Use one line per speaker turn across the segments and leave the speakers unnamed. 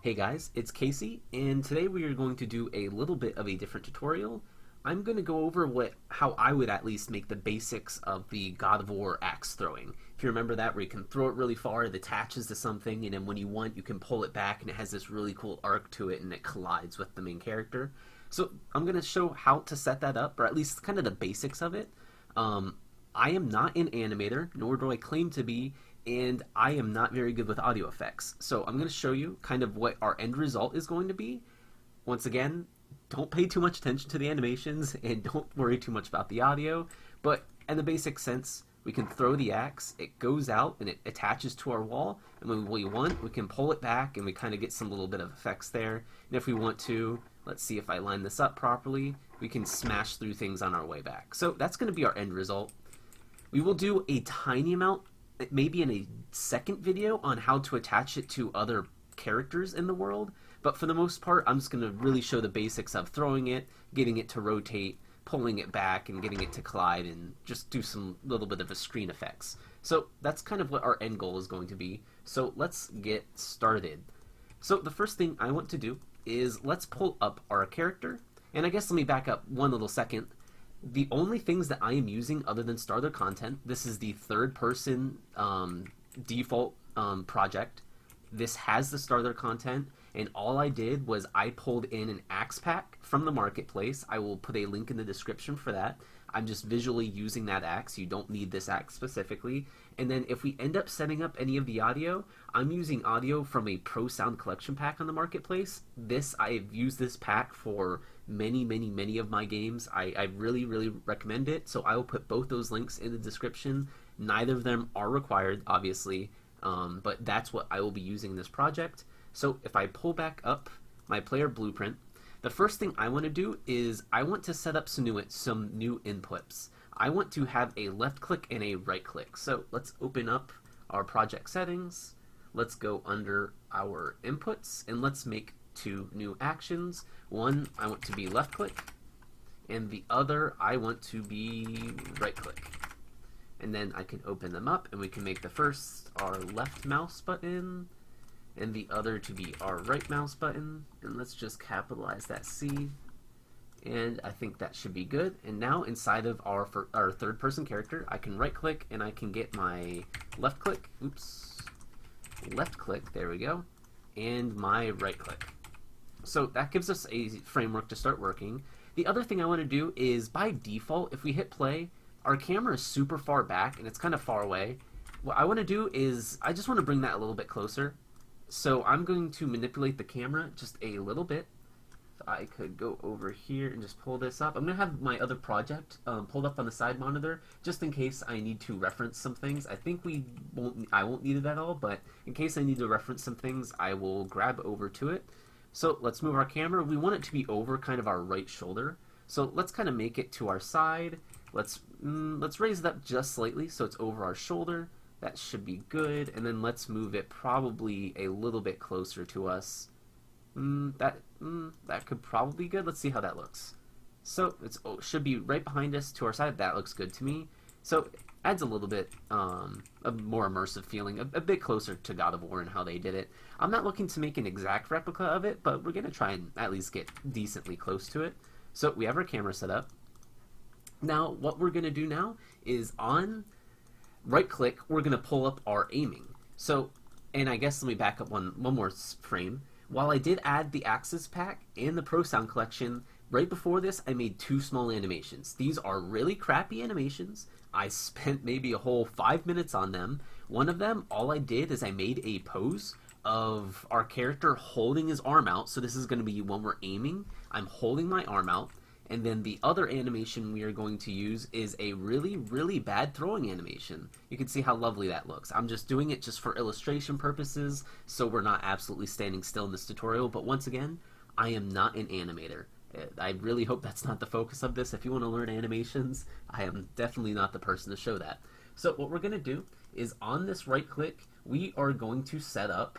Hey guys, it's Casey, and today we are going to do a little bit of a different tutorial. I'm going to go over how I would at least make the basics of the God of War axe throwing. If you remember that, where you can throw it really far, it attaches to something, and then when you want, you can pull it back, and it has this really cool arc to it, and it collides with the main character. So I'm going to show how to set that up, or at least kind of the basics of it. I am not an animator, nor do I claim to be, and I am not very good with audio effects. So I'm going to show you kind of what our end result is going to be. Once again, don't pay too much attention to the animations and don't worry too much about the audio, but in the basic sense, we can throw the axe, it goes out and it attaches to our wall, and when we want, we can pull it back and we kind of get some little bit of effects there. And if we want to, let's see if I line this up properly, we can smash through things on our way back. So that's going to be our end result. We will do a tiny amount, maybe in a second video, on how to attach it to other characters in the world, but for the most part I'm just going to really show the basics of throwing it, getting it to rotate, pulling it back, and getting it to collide, and just do some little bit of a screen effects. So that's kind of what our end goal is going to be. So let's get started. So the first thing I want to do is let's pull up our character, and I guess let me back up one little second. The only things that I am using other than starter content, this is the third person default project. This has the starter content, and all I did was I pulled in an axe pack from the marketplace. I will put a link in the description for that. I'm just visually using that axe. You don't need this axe specifically. And then if we end up setting up any of the audio, I'm using audio from a Pro Sound Collection pack on the marketplace. I've used this pack for many of my games. I really recommend it. So I will put both those links in the description. Neither of them are required, obviously, but that's what I will be using in this project. So if I pull back up my player blueprint, the first thing I want to do is I want to set up some new inputs. I want to have a left click and a right click. So let's open up our project settings. Let's go under our inputs and let's make two new actions. One I want to be left click, and the other I want to be right click. And then I can open them up and we can make the first our left mouse button and the other to be our right mouse button, and let's just capitalize that C, and I think that should be good. And now inside of our third person character, I can right click and I can get my left click, left click, there we go, and my right click. So that gives us a framework to start working. The other thing I want to do is, by default, if we hit play, our camera is super far back and it's kind of far away. What I want to do is I just want to bring that a little bit closer. So I'm going to manipulate the camera just a little bit. So I could go over here and just pull this up. I'm going to have my other project pulled up on the side monitor just in case I need to reference some things. I think I won't need it at all, but in case I need to reference some things, I will grab over to it. So let's move our camera. We want it to be over kind of our right shoulder. So let's kind of make it to our side. Let's raise it up just slightly so it's over our shoulder. That should be good, and then let's move it probably a little bit closer to us. That could probably be good. Let's see how that looks. So it should be right behind us to our side. That looks good to me. So it adds a little bit a more immersive feeling, a bit closer to God of War and how they did it. I'm not looking to make an exact replica of it, but we're going to try and at least get decently close to it. So we have our camera set up. Now what we're going to do now is on right click, we're going to pull up our aiming. So, and I guess let me back up one more frame. While I did add the Axis pack and the Pro Sound Collection, right before this I made two small animations. These are really crappy animations. I spent maybe a whole 5 minutes on them. One of them, all I did is I made a pose of our character holding his arm out. So this is going to be when we're aiming, I'm holding my arm out. And then the other animation we are going to use is a really bad throwing animation. You can see how lovely that looks. I'm just doing it just for illustration purposes, so we're not absolutely standing still in this tutorial. But once again, I am not an animator. I really hope that's not the focus of this. If you want to learn animations, I am definitely not the person to show that. So what we're going to do is on this right click, we are going to set up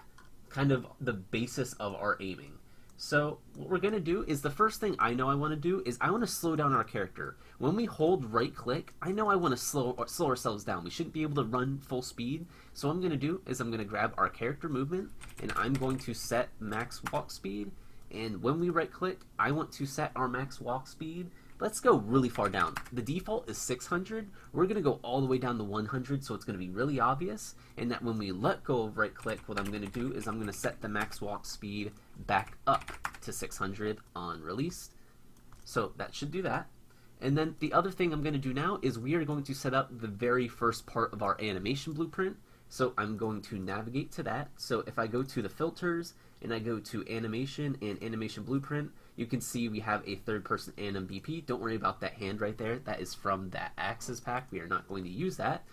kind of the basis of our aiming. So what we're going to do is the first thing I know I want to do is I want to slow down our character. When we hold right click, I know I want to slow ourselves down. We shouldn't be able to run full speed. So what I'm going to do is I'm going to grab our character movement and I'm going to set max walk speed. And when we right click, I want to set our max walk speed. Let's go really far down. The default is 600. We're going to go all the way down to 100, so it's going to be really obvious. And that when we let go of right click, what I'm going to do is I'm going to set the max walk speed back up to 600 on released. So that should do that. And then the other thing I'm going to do now is we are going to set up the very first part of our animation blueprint. So I'm going to navigate to that. So if I go to the filters and I go to animation and animation blueprint, you can see we have a third person anim BP. Don't worry about that hand right there. That is from that axis pack. We are not going to use that.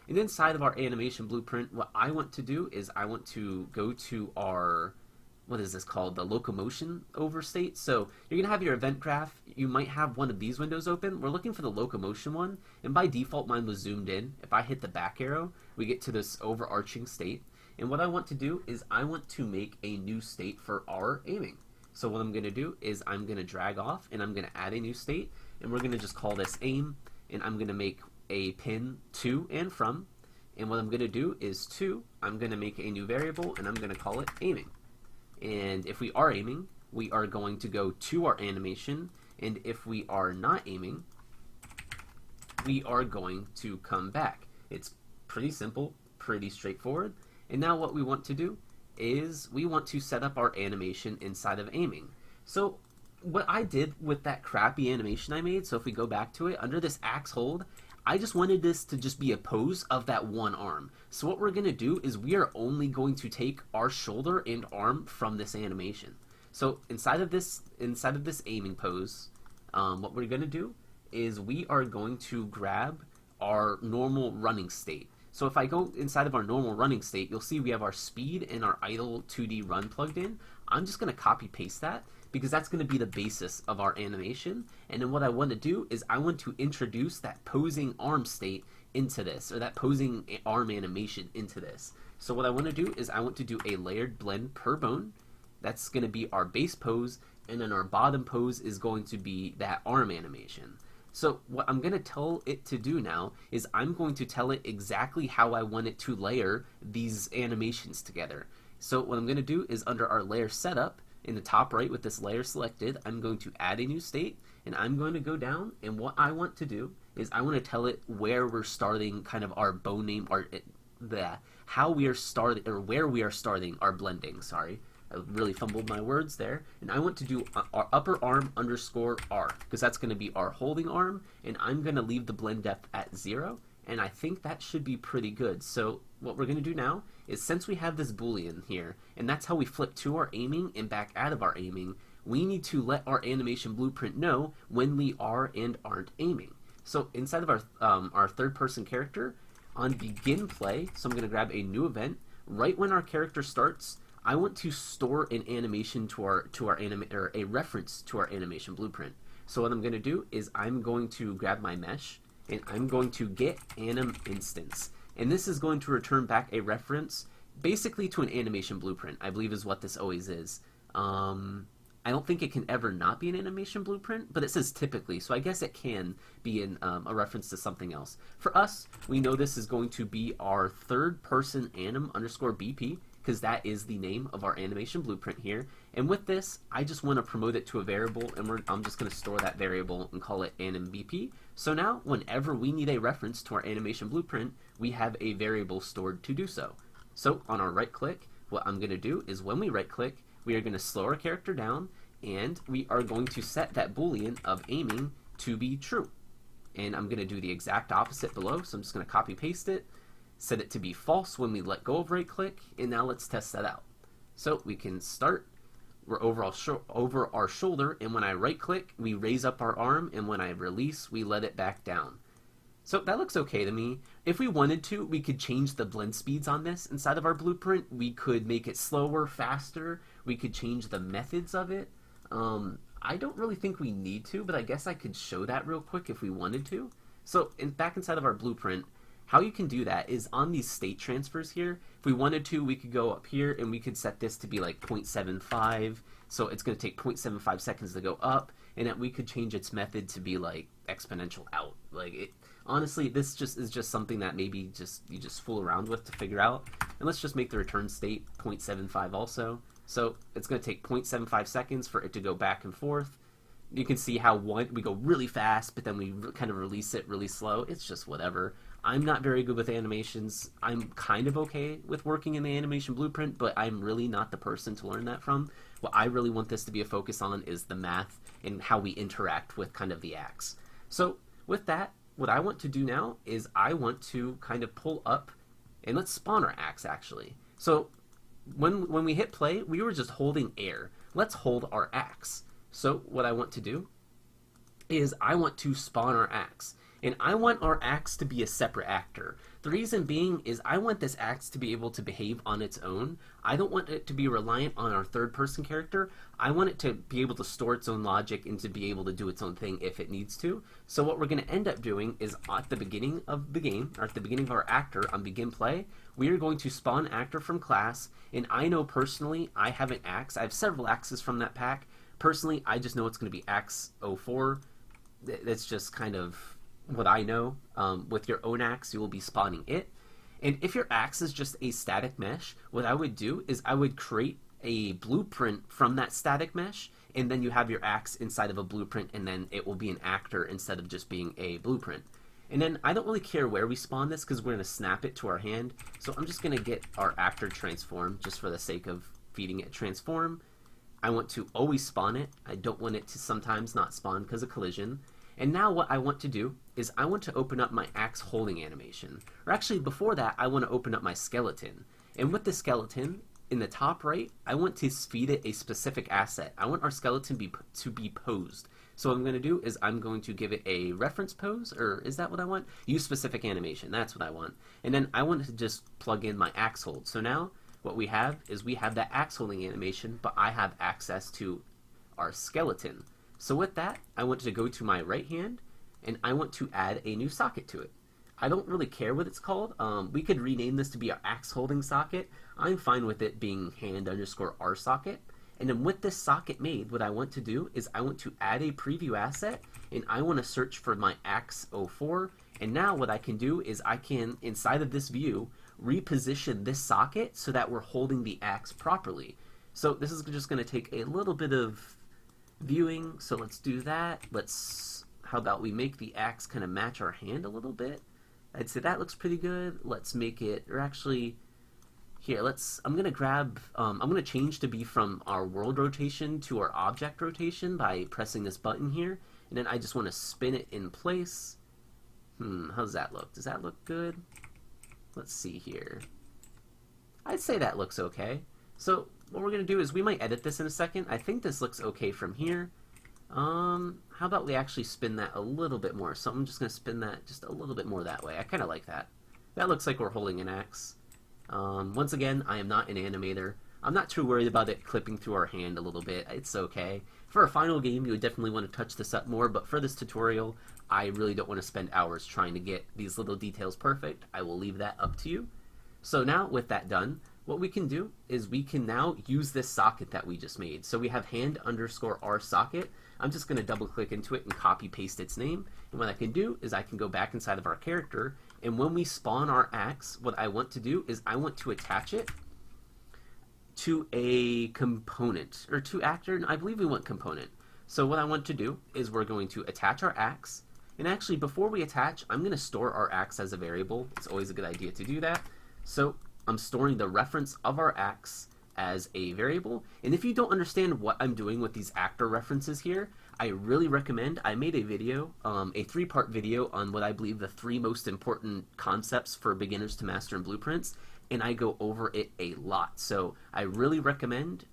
And inside of our animation blueprint, what I want to do is I want to go to our, what is this called? The locomotion overstate. So you're going to have your event graph. You might have one of these windows open. We're looking for the locomotion one. And by default, mine was zoomed in. If I hit the back arrow, we get to this overarching state. And what I want to do is I want to make a new state for our aiming. So what I'm going to do is I'm going to drag off and I'm going to add a new state. And we're going to just call this aim. And I'm going to make a pin to and from. And what I'm going to do is I'm going to make a new variable and I'm going to call it aiming. And if we are aiming, we are going to go to our animation. And if we are not aiming, we are going to come back. It's pretty simple, pretty straightforward. And now what we want to do is we want to set up our animation inside of aiming. So what I did with that crappy animation I made, so if we go back to it, under this axe hold, I just wanted this to just be a pose of that one arm. So what we're going to do is we are only going to take our shoulder and arm from this animation. So inside of this aiming pose, what we're going to do is we are going to grab our normal running state. So if I go inside of our normal running state, you'll see we have our speed and our idle 2D run plugged in. I'm just going to copy paste that because that's going to be the basis of our animation. And then what I want to do is I want to introduce that posing arm state into this, or that posing arm animation into this. So what I want to do is I want to do a layered blend per bone. That's going to be our base pose, and then our bottom pose is going to be that arm animation. So what I'm going to tell it to do now is I'm going to tell it exactly how I want it to layer these animations together. So what I'm going to do is under our layer setup, in the top right with this layer selected, I'm going to add a new state, and I'm going to go down, and what I want to do is I want to tell it where we're starting kind of our bone name, or how we are starting, or where we are starting our blending, sorry. I really fumbled my words there. And I want to do our upper arm underscore R, because that's going to be our holding arm, and I'm going to leave the blend depth at 0, and I think that should be pretty good. So what we're going to do now is, since we have this boolean here, and that's how we flip to our aiming and back out of our aiming, we need to let our animation blueprint know when we are and aren't aiming. So inside of our third person character, on begin play, so I'm going to grab a new event, right when our character starts, I want to store an animation or a reference to our animation blueprint. So what I'm going to do is I'm going to grab my mesh and I'm going to get anim instance. And this is going to return back a reference basically to an animation blueprint, I believe is what this always is. I don't think it can ever not be an animation blueprint, but it says typically, so I guess it can be a reference to something else. For us, we know this is going to be our third person anim underscore BP, because that is the name of our animation blueprint here. And with this, I just want to promote it to a variable, and I'm just going to store that variable and call it animBP. So now, whenever we need a reference to our animation blueprint, we have a variable stored to do so. So on our right click, what I'm going to do is when we right click, we are going to slow our character down, and we are going to set that boolean of aiming to be true. And I'm going to do the exact opposite below, so I'm just going to copy paste it, set it to be false when we let go of right click, and now let's test that out. So we can start, we're over our shoulder, and when I right click, we raise up our arm, and when I release, we let it back down. So that looks okay to me. If we wanted to, we could change the blend speeds on this inside of our blueprint. We could make it slower, faster. We could change the methods of it. I don't really think we need to, but I guess I could show that real quick if we wanted to. So back inside of our blueprint, how you can do that is on these state transfers here. If we wanted to, we could go up here and we could set this to be like 0.75. So it's going to take 0.75 seconds to go up, and that we could change its method to be like exponential out. Like it, honestly, this just is just something that maybe you just fool around with to figure out. And let's just make the return state 0.75 also. So it's going to take 0.75 seconds for it to go back and forth. You can see how we go really fast, but then we kind of release it really slow. It's just whatever. I'm not very good with animations. I'm kind of okay with working in the animation blueprint, but I'm really not the person to learn that from. What I really want this to be a focus on is the math and how we interact with kind of the axe. So with that, what I want to do now is I want to kind of pull up, and let's spawn our axe actually. So when we hit play, we were just holding air. Let's hold our axe. So what I want to do is I want to spawn our axe. And I want our axe to be a separate actor. The reason being is I want this axe to be able to behave on its own. I don't want it to be reliant on our third-person character. I want it to be able to store its own logic and to be able to do its own thing if it needs to. So what we're going to end up doing is at the beginning of the game, or at the beginning of our actor on begin play, we are going to spawn actor from class. And I know personally I have an axe. I have several axes from that pack. Personally, I just know it's going to be axe 04. That's just kind of what I know. With your own axe, you will be spawning it. And if your axe is just a static mesh, what I would do is I would create a blueprint from that static mesh, and then you have your axe inside of a blueprint, and then it will be an actor instead of just being a blueprint. And then I don't really care where we spawn this because we're going to snap it to our hand. So I'm just going to get our actor transform just for the sake of feeding it transform. I want to always spawn it. I don't want it to sometimes not spawn because of collision. And now what I want to do is I want to open up my axe holding animation. Or actually before that, I want to open up my skeleton. And with the skeleton, in the top right, I want to feed it a specific asset. I want our skeleton to be posed. So what I'm going to do is I'm going to give it a reference pose, or is that what I want? Use specific animation, that's what I want. And then I want to just plug in my axe hold. So now what we have is we have that axe holding animation, but I have access to our skeleton. So with that, I want to go to my right hand, and I want to add a new socket to it. I don't really care what it's called. We could rename this to be our axe holding socket. I'm fine with it being hand_r socket. And then with this socket made, what I want to do is I want to add a preview asset, and I want to search for my axe 04. And now what I can do is I can, inside of this view, reposition this socket so that we're holding the axe properly. So this is just going to take a little bit of viewing, so let's do that. How about we make the axe kind of match our hand a little bit? I'd say that looks pretty good. Let's make it, or actually, here, I'm gonna change to be from our world rotation to our object rotation by pressing this button here, and then I just want to spin it in place. How does that look? Does that look good? Let's see here. I'd say that looks okay. So what we're going to do is we might edit this in a second. I think this looks okay from here. How about we actually spin that a little bit more? So I'm just going to spin that just a little bit more that way. I kind of like that. That looks like we're holding an axe. Once again, I am not an animator. I'm not too worried about it clipping through our hand a little bit. It's okay. For a final game, you would definitely want to touch this up more, but for this tutorial, I really don't want to spend hours trying to get these little details perfect. I will leave that up to you. So now, with that done, what we can do is we can now use this socket that we just made. So we have hand_r socket. I'm just going to double click into it and copy paste its name. And what I can do is I can go back inside of our character, and when we spawn our axe, what I want to do is I want to attach it to a component, or to actor. I believe we want component. So what I want to do is we're going to attach our axe, and actually before we attach, I'm going to store our axe as a variable. It's always a good idea to do that. So I'm storing the reference of our axe as a variable, and if you don't understand what I'm doing with these actor references here, I really recommend, I made a video, a 3-part video on what I believe the 3 most important concepts for beginners to master in blueprints, and I go over it a lot. So I really recommend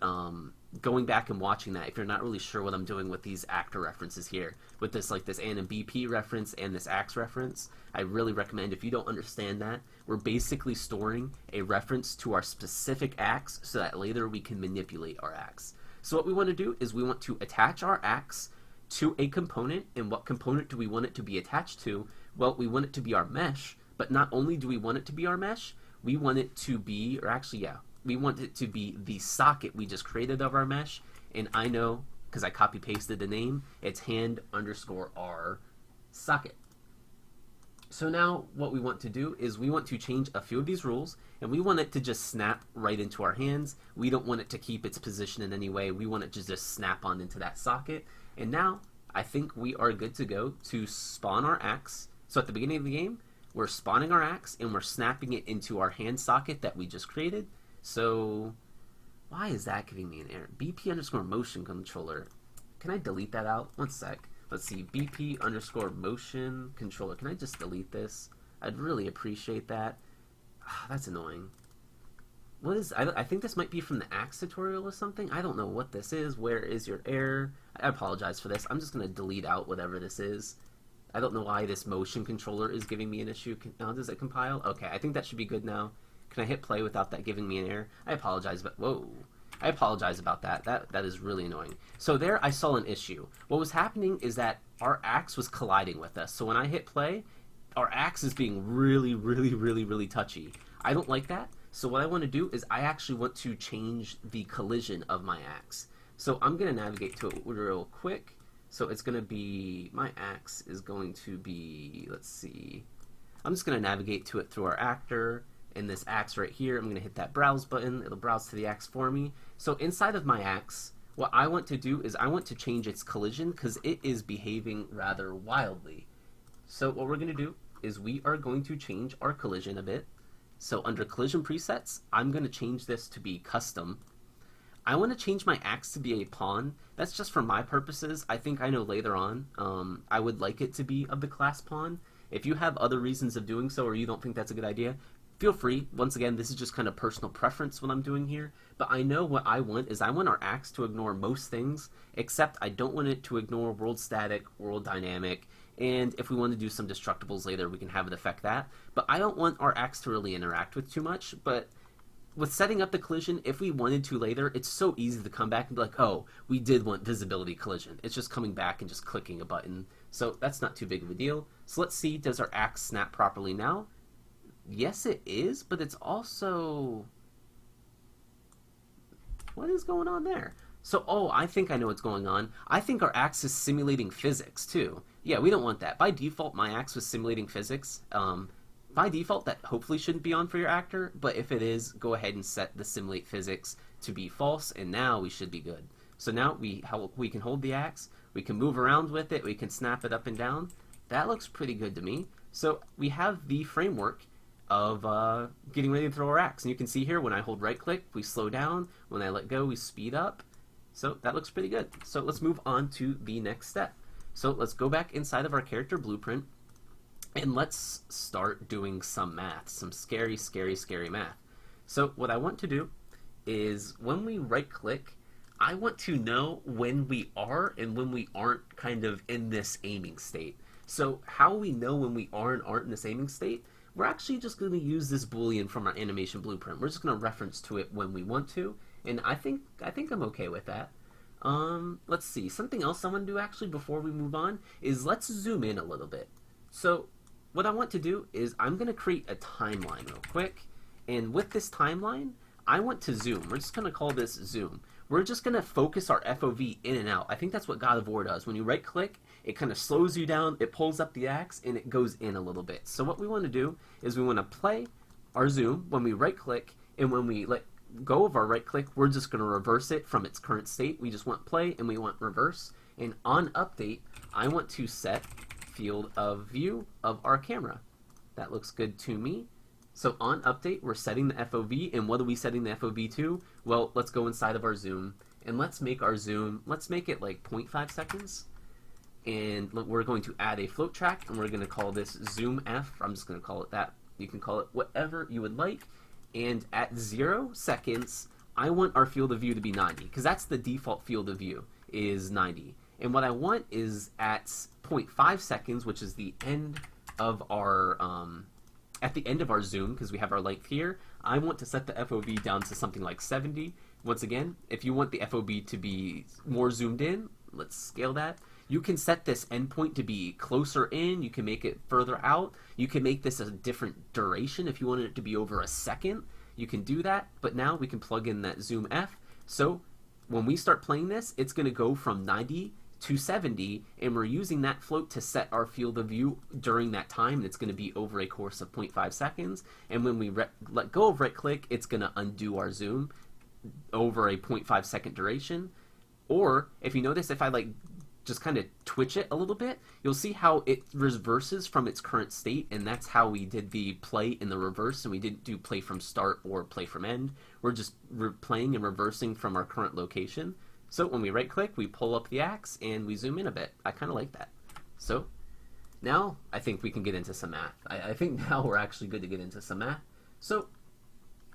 going back and watching that if you're not really sure what I'm doing with these actor references here. With this, like this An and BP reference and this axe reference, I really recommend, if you don't understand that, we're basically storing a reference to our specific axe so that later we can manipulate our axe. So what we want to do is we want to attach our axe to a component, and what component do we want it to be attached to? Well, we want it to be our mesh, But not only do we want it to be our mesh, we want it to be, or actually, yeah, we want it to be the socket we just created of our mesh. And I know, because I copy pasted the name, it's hand_r socket. So now what we want to do is we want to change a few of these rules, and we want it to just snap right into our hands. We don't want it to keep its position in any way. We want it to just snap on into that socket. And now I think we are good to go to spawn our axe. So at the beginning of the game, we're spawning our axe and we're snapping it into our hand socket that we just created. So why is that giving me an error? BP_motion controller. Can I delete that out? One sec. Let's see, BP_motion controller. Can I just delete this? I'd really appreciate that. That's annoying. What is, I think this might be from the axe tutorial or something. I don't know what this is. Where is your error? I apologize for this. I'm just going to delete out whatever this is. I don't know why this motion controller is giving me an issue. Now, does it compile? Okay, I think that should be good now. Can I hit play without that giving me an error? I apologize, but whoa. I apologize about that. That is really annoying. So there I saw an issue. What was happening is that our axe was colliding with us. So when I hit play, our axe is being really touchy. I don't like that. So what I want to do is I actually want to change the collision of my axe. So I'm going to navigate to it real quick. So it's going to be, my axe is going to be, let's see. I'm just going to navigate to it through our actor. In this axe right here, I'm going to hit that browse button. It'll browse to the axe for me. So inside of my axe, what I want to do is I want to change its collision because it is behaving rather wildly. So what we're going to do is we are going to change our collision a bit. So under collision presets, I'm going to change this to be custom. I want to change my axe to be a pawn. That's just for my purposes. I think I know later on I would like it to be of the class pawn. If you have other reasons of doing so or you don't think that's a good idea, feel free. Once again, this is just kind of personal preference what I'm doing here. But I know what I want is I want our axe to ignore most things, except I don't want it to ignore world static, world dynamic, and if we want to do some destructibles later, we can have it affect that. But I don't want our axe to really interact with too much. But with setting up the collision, if we wanted to later, it's so easy to come back and be like, oh, we did want visibility collision. It's just coming back and just clicking a button. So that's not too big of a deal. So let's see, does our axe snap properly now? Yes, it is, but it's also... What is going on there? So, oh, I think I know what's going on. I think our axe is simulating physics, too. Yeah, we don't want that. By default, my axe was simulating physics. By default, that hopefully shouldn't be on for your actor, but if it is, go ahead and set the simulate physics to be false, and now we should be good. So now we can hold the axe, we can move around with it, we can snap it up and down. That looks pretty good to me. So we have the framework of getting ready to throw our axe. And you can see here, when I hold right click, we slow down. When I let go, we speed up. So that looks pretty good. So let's move on to the next step. So let's go back inside of our character blueprint and let's start doing some math, some scary math. So what I want to do is when we right click, I want to know when we are and when we aren't kind of in this aiming state. So how we know when we are and aren't in this aiming state, we're actually just going to use this boolean from our animation blueprint. We're just going to reference to it when we want to, and I think I'm okay with that. Let's see, something else I want to do actually before we move on is let's zoom in a little bit. So what I want to do is I'm going to create a timeline real quick, and with this timeline, I want to zoom. We're just going to call this zoom. We're just going to focus our FOV in and out. I think that's what God of War does. When you right click, it kind of slows you down, it pulls up the axe, and it goes in a little bit. So what we want to do is we want to play our zoom when we right click, and when we let go of our right click, we're just going to reverse it from its current state. We just want play and we want reverse. And on update, I want to set field of view of our camera. That looks good to me. So on update, we're setting the FOV, and what are we setting the FOV to? Well, let's go inside of our zoom, and let's make our zoom, let's make it like 0.5 seconds. And we're going to add a float track, and we're going to call this zoom F. I'm just going to call it that. You can call it whatever you would like. And at 0 seconds, I want our field of view to be 90, because that's the default field of view, is 90. And what I want is at 0.5 seconds, which is the end of our, at the end of our zoom, because we have our length here, I want to set the FOV down to something like 70. Once again, if you want the FOV to be more zoomed in, let's scale that. You can set this endpoint to be closer in, you can make it further out, you can make this a different duration if you wanted it to be over a second. You can do that, but now we can plug in that zoom F. So when we start playing this, it's going to go from 90 to 70, and we're using that float to set our field of view during that time, and it's going to be over a course of 0.5 seconds. And when we let go of right click, it's going to undo our zoom over a 0.5 second duration. Or if you notice, if I like just kind of twitch it a little bit, you'll see how it reverses from its current state, and that's how we did the play in the reverse, and we didn't do play from start or play from end. We're just playing and reversing from our current location. So when we right click, we pull up the axe and we zoom in a bit. I kind of like that. So now I think we can get into some math. I think now we're actually good to get into some math. So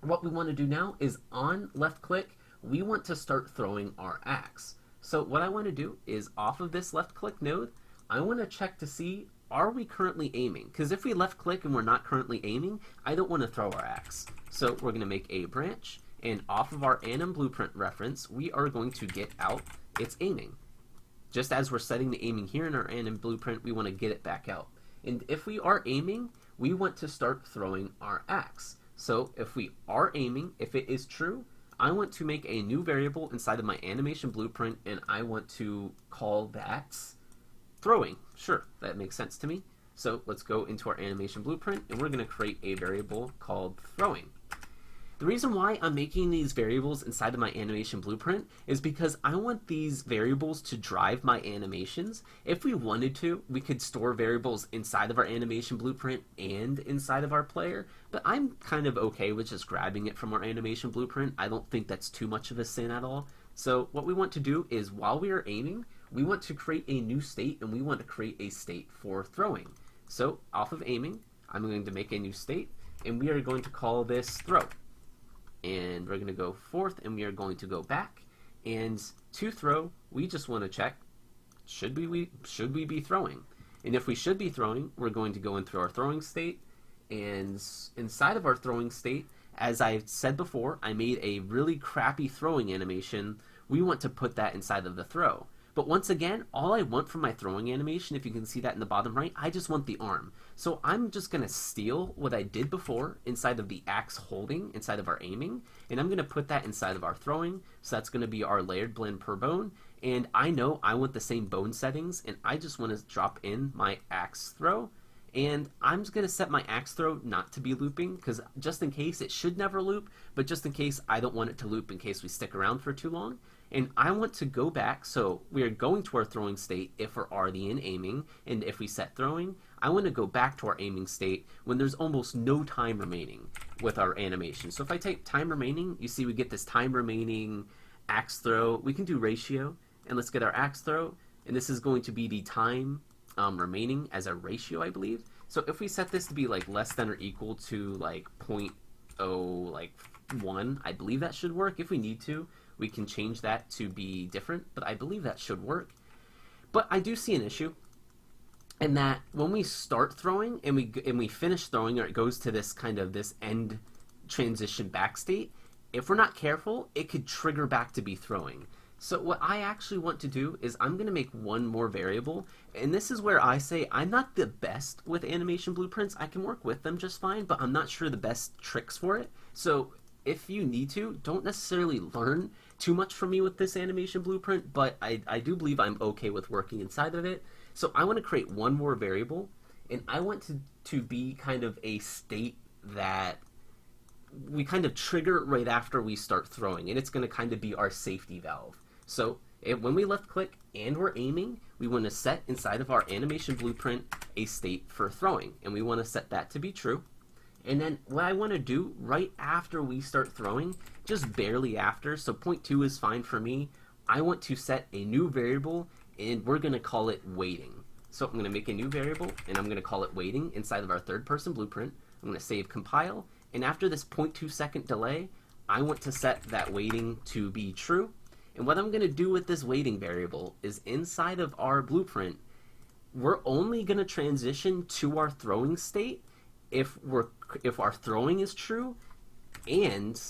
what we want to do now is on left click, we want to start throwing our axe. So what I want to do is off of this left click node, I want to check to see, are we currently aiming? Because if we left click and we're not currently aiming, I don't want to throw our axe. So we're going to make a branch, and off of our anim blueprint reference, we are going to get out its aiming. Just as we're setting the aiming here in our anim blueprint, we want to get it back out. And if we are aiming, we want to start throwing our axe. So if we are aiming, if it is true, I want to make a new variable inside of my animation blueprint, and I want to call that throwing. Sure, that makes sense to me. So let's go into our animation blueprint, and we're going to create a variable called throwing. The reason why I'm making these variables inside of my animation blueprint is because I want these variables to drive my animations. If we wanted to, we could store variables inside of our animation blueprint and inside of our player, but I'm kind of okay with just grabbing it from our animation blueprint. I don't think that's too much of a sin at all. So what we want to do is, while we are aiming, we want to create a new state, and we want to create a state for throwing. So off of aiming, I'm going to make a new state, and we are going to call this throw. And we're going to go forth, and we are going to go back, and to throw, we just want to check, should we be throwing? And if we should be throwing, we're going to go into our throwing state, and inside of our throwing state, as I said before, I made a really crappy throwing animation. We want to put that inside of the throw. But once again, all I want from my throwing animation, if you can see that in the bottom right, I just want the arm. So I'm just going to steal what I did before inside of the axe holding, inside of our aiming, and I'm going to put that inside of our throwing. So that's going to be our layered blend per bone. And I know I want the same bone settings, and I just want to drop in my axe throw. And I'm just going to set my axe throw not to be looping, because just in case, it should never loop, but just in case, I don't want it to loop in case we stick around for too long. And I want to go back, so we are going to our throwing state if we're already in aiming, and if we set throwing, I want to go back to our aiming state when there's almost no time remaining with our animation. So if I type time remaining, you see we get this time remaining axe throw. We can do ratio, and let's get our axe throw, and this is going to be the time remaining as a ratio, I believe. So if we set this to be like less than or equal to like 0.01, I believe that should work. If we need to, we can change that to be different, but I believe that should work. But I do see an issue in that when we start throwing and we finish throwing, or it goes to this kind of this end transition back state, if we're not careful, it could trigger back to be throwing. So what I actually want to do is I'm going to make one more variable, and this is where I say I'm not the best with animation blueprints. I can work with them just fine, but I'm not sure the best tricks for it. So if you need to, don't necessarily learn too much from me with this animation blueprint, but I do believe I'm okay with working inside of it. So I want to create one more variable, and I want to be kind of a state that we kind of trigger right after we start throwing, and it's going to kind of be our safety valve. So when we left click and we're aiming, we want to set inside of our animation blueprint a state for throwing, and we want to set that to be true. And then what I want to do right after we start throwing, just barely after, so 0.2 is fine for me, I want to set a new variable, and we're going to call it waiting. So I'm going to make a new variable, and I'm going to call it waiting inside of our third person blueprint. I'm going to save compile, and after this 0.2 second delay, I want to set that waiting to be true. And what I'm going to do with this waiting variable is inside of our blueprint, we're only going to transition to our throwing state if our throwing is true and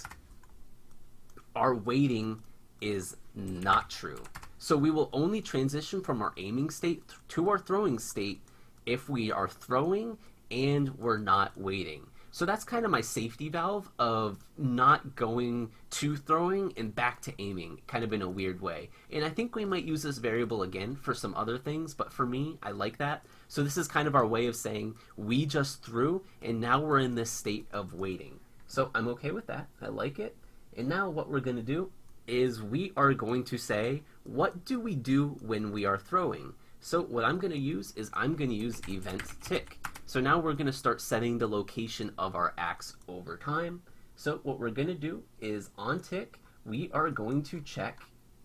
our waiting is not true. So we will only transition from our aiming state to our throwing state if we are throwing and we're not waiting. So that's kind of my safety valve of not going to throwing and back to aiming, kind of in a weird way. And I think we might use this variable again for some other things, but for me, I like that. So this is kind of our way of saying we just threw and now we're in this state of waiting. So I'm okay with that. I like it. And now what we're going to do is we are going to say, what do we do when we are throwing? So what I'm going to use is I'm going to use event tick. So now we're going to start setting the location of our axe over time. So what we're going to do is on tick, we are going to check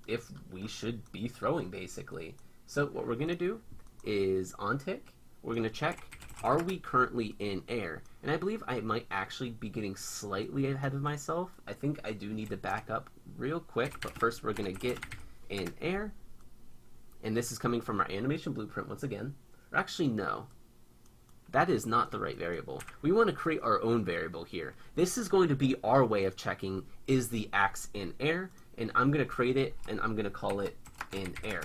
if we should be throwing, basically. So what we're going to do is on tick, we're going to check, are we currently in air? And I believe I might actually be getting slightly ahead of myself. I think I do need to back up real quick, but first we're going to get in air. And this is coming from our animation blueprint once again. Or actually, no. That is not the right variable. We want to create our own variable here. This is going to be our way of checking, is the axe in air? And I'm going to create it, and I'm going to call it in air.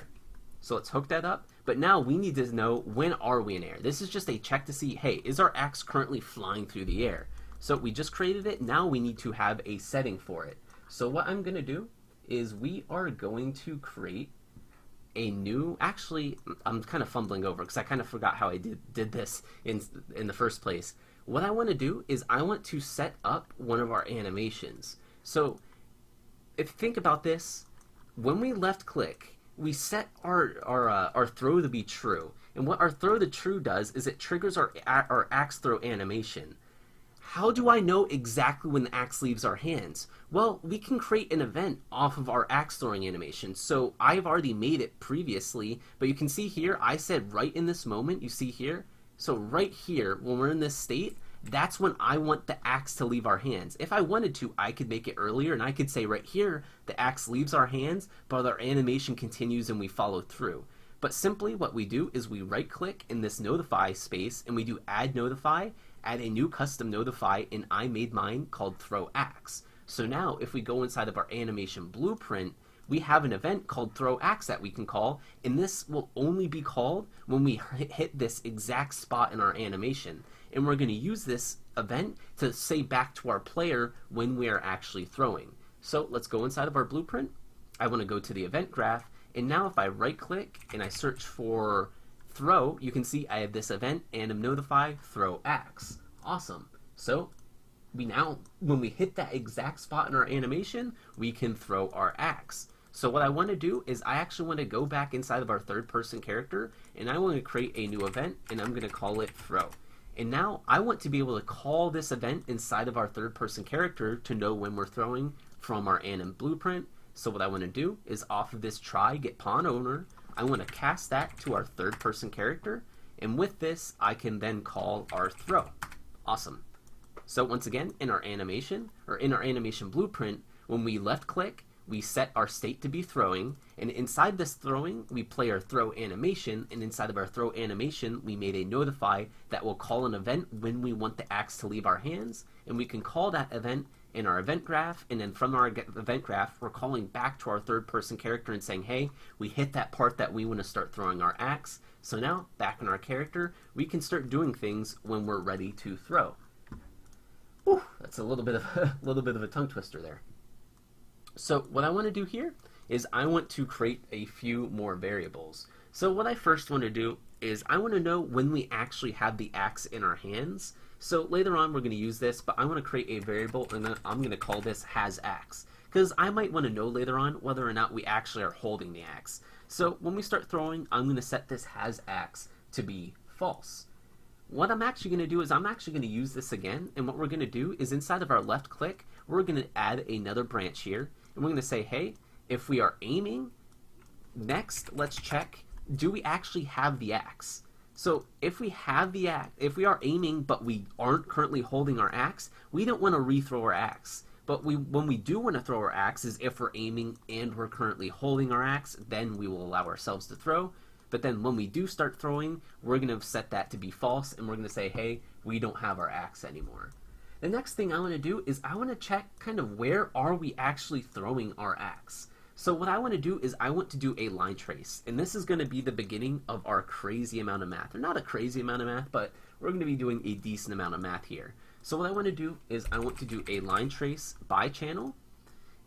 So let's hook that up. But now we need to know, when are we in air? This is just a check to see, hey, is our axe currently flying through the air? So we just created it. Now we need to have a setting for it. So what I'm going to do is we are going to create a new, actually, I'm kind of fumbling over because I kind of forgot how I did this in the first place. What I want to do is I want to set up one of our animations. So if you think about this, when we left click, we set our throw to be true. And what our throw to true does is it triggers our axe throw animation. How do I know exactly when the axe leaves our hands? Well, we can create an event off of our axe throwing animation. So I've already made it previously, but you can see here, I said right in this moment, you see here? So right here, when we're in this state, that's when I want the axe to leave our hands. If I wanted to, I could make it earlier, and I could say right here, the axe leaves our hands, but our animation continues and we follow through. But simply what we do is we right click in this notify space, and we do add notify, add a new custom notify, and I made mine called throw axe. So now if we go inside of our animation blueprint, we have an event called throw axe that we can call, and this will only be called when we hit this exact spot in our animation. And we're going to use this event to say back to our player when we are actually throwing. So let's go inside of our blueprint. I want to go to the event graph, and now if I right click and I search for throw, you can see I have this event, anim notify throw axe. Awesome. So we now, when we hit that exact spot in our animation, we can throw our axe. So what I want to do is I actually want to go back inside of our third person character, and I want to create a new event, and I'm going to call it throw. And now I want to be able to call this event inside of our third person character to know when we're throwing from our anim blueprint. So what I want to do is off of this try get pawn owner, I want to cast that to our third person character, and with this I can then call our throw. Awesome. So once again, in our animation, or in our animation blueprint, when we left click, we set our state to be throwing, and inside this throwing, we play our throw animation, and inside of our throw animation, we made a notify that will call an event when we want the axe to leave our hands, and we can call that event in our event graph, and then from our event graph, we're calling back to our third person character and saying, hey, we hit that part that we want to start throwing our axe. So now, back in our character, we can start doing things when we're ready to throw. Whew, that's a little bit of a tongue twister there. So what I want to do here is I want to create a few more variables. So what I first want to do is I want to know when we actually have the axe in our hands. So later on we're going to use this, but I want to create a variable, and then I'm going to call this has axe, because I might want to know later on whether or not we actually are holding the axe. So when we start throwing, I'm going to set this has axe to be false. What I'm actually going to do is I'm actually going to use this again, and what we're going to do is inside of our left click, we're going to add another branch here, and we're going to say, hey, if we are aiming, next let's check, do we actually have the axe? So if we have the axe, if we are aiming but we aren't currently holding our axe, we don't want to rethrow our axe. But when we do want to throw our axe is if we're aiming and we're currently holding our axe, then we will allow ourselves to throw. But then when we do start throwing, we're going to set that to be false, and we're going to say, hey, we don't have our axe anymore. The next thing I want to do is I want to check kind of where are we actually throwing our axe. So what I want to do is I want to do a line trace, and this is going to be the beginning of our crazy amount of math. Or not a crazy amount of math, but we're going to be doing a decent amount of math here. So what I want to do is I want to do a line trace by channel,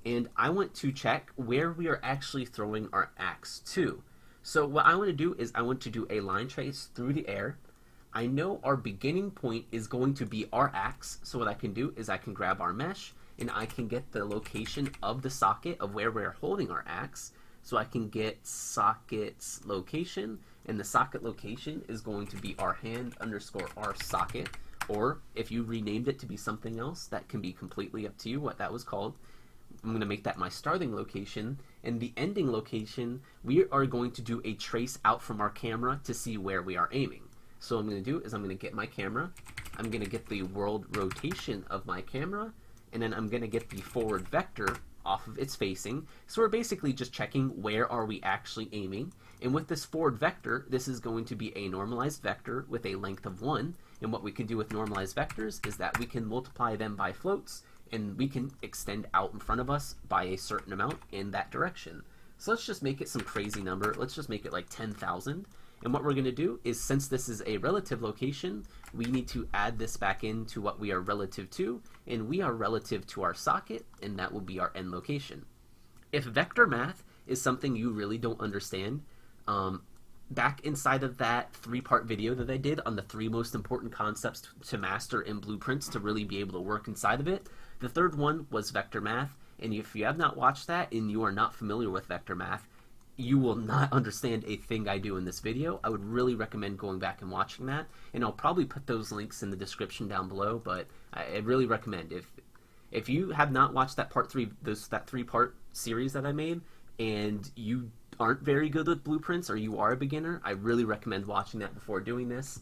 and I want to check where we are actually throwing our axe to. So what I want to do is I want to do a line trace through the air. I know our beginning point is going to be our axe, so what I can do is I can grab our mesh, and I can get the location of the socket of where we're holding our axe. So I can get socket's location, and the socket location is going to be our hand underscore our socket, or if you renamed it to be something else, that can be completely up to you what that was called. I'm going to make that my starting location, and the ending location, we are going to do a trace out from our camera to see where we are aiming. So what I'm going to do is I'm going to get my camera, I'm going to get the world rotation of my camera, and then I'm going to get the forward vector off of its facing. So we're basically just checking where are we actually aiming. And with this forward vector, this is going to be a normalized vector with a length of 1. And what we can do with normalized vectors is that we can multiply them by floats, and we can extend out in front of us by a certain amount in that direction. So let's just make it some crazy number. Let's just make it like 10,000. And what we're going to do is, since this is a relative location, we need to add this back into what we are relative to, and we are relative to our socket, and that will be our end location. If vector math is something you really don't understand, back inside of that 3-part video that I did on the 3 most important concepts to master in Blueprints to really be able to work inside of it, the third one was vector math, and if you have not watched that and you are not familiar with vector math, you will not understand a thing I do in this video. I would really recommend going back and watching that, and I'll probably put those links in the description down below, but I really recommend, if you have not watched that part 3, that 3-part series that I made, and you aren't very good with blueprints, or you are a beginner, I really recommend watching that before doing this.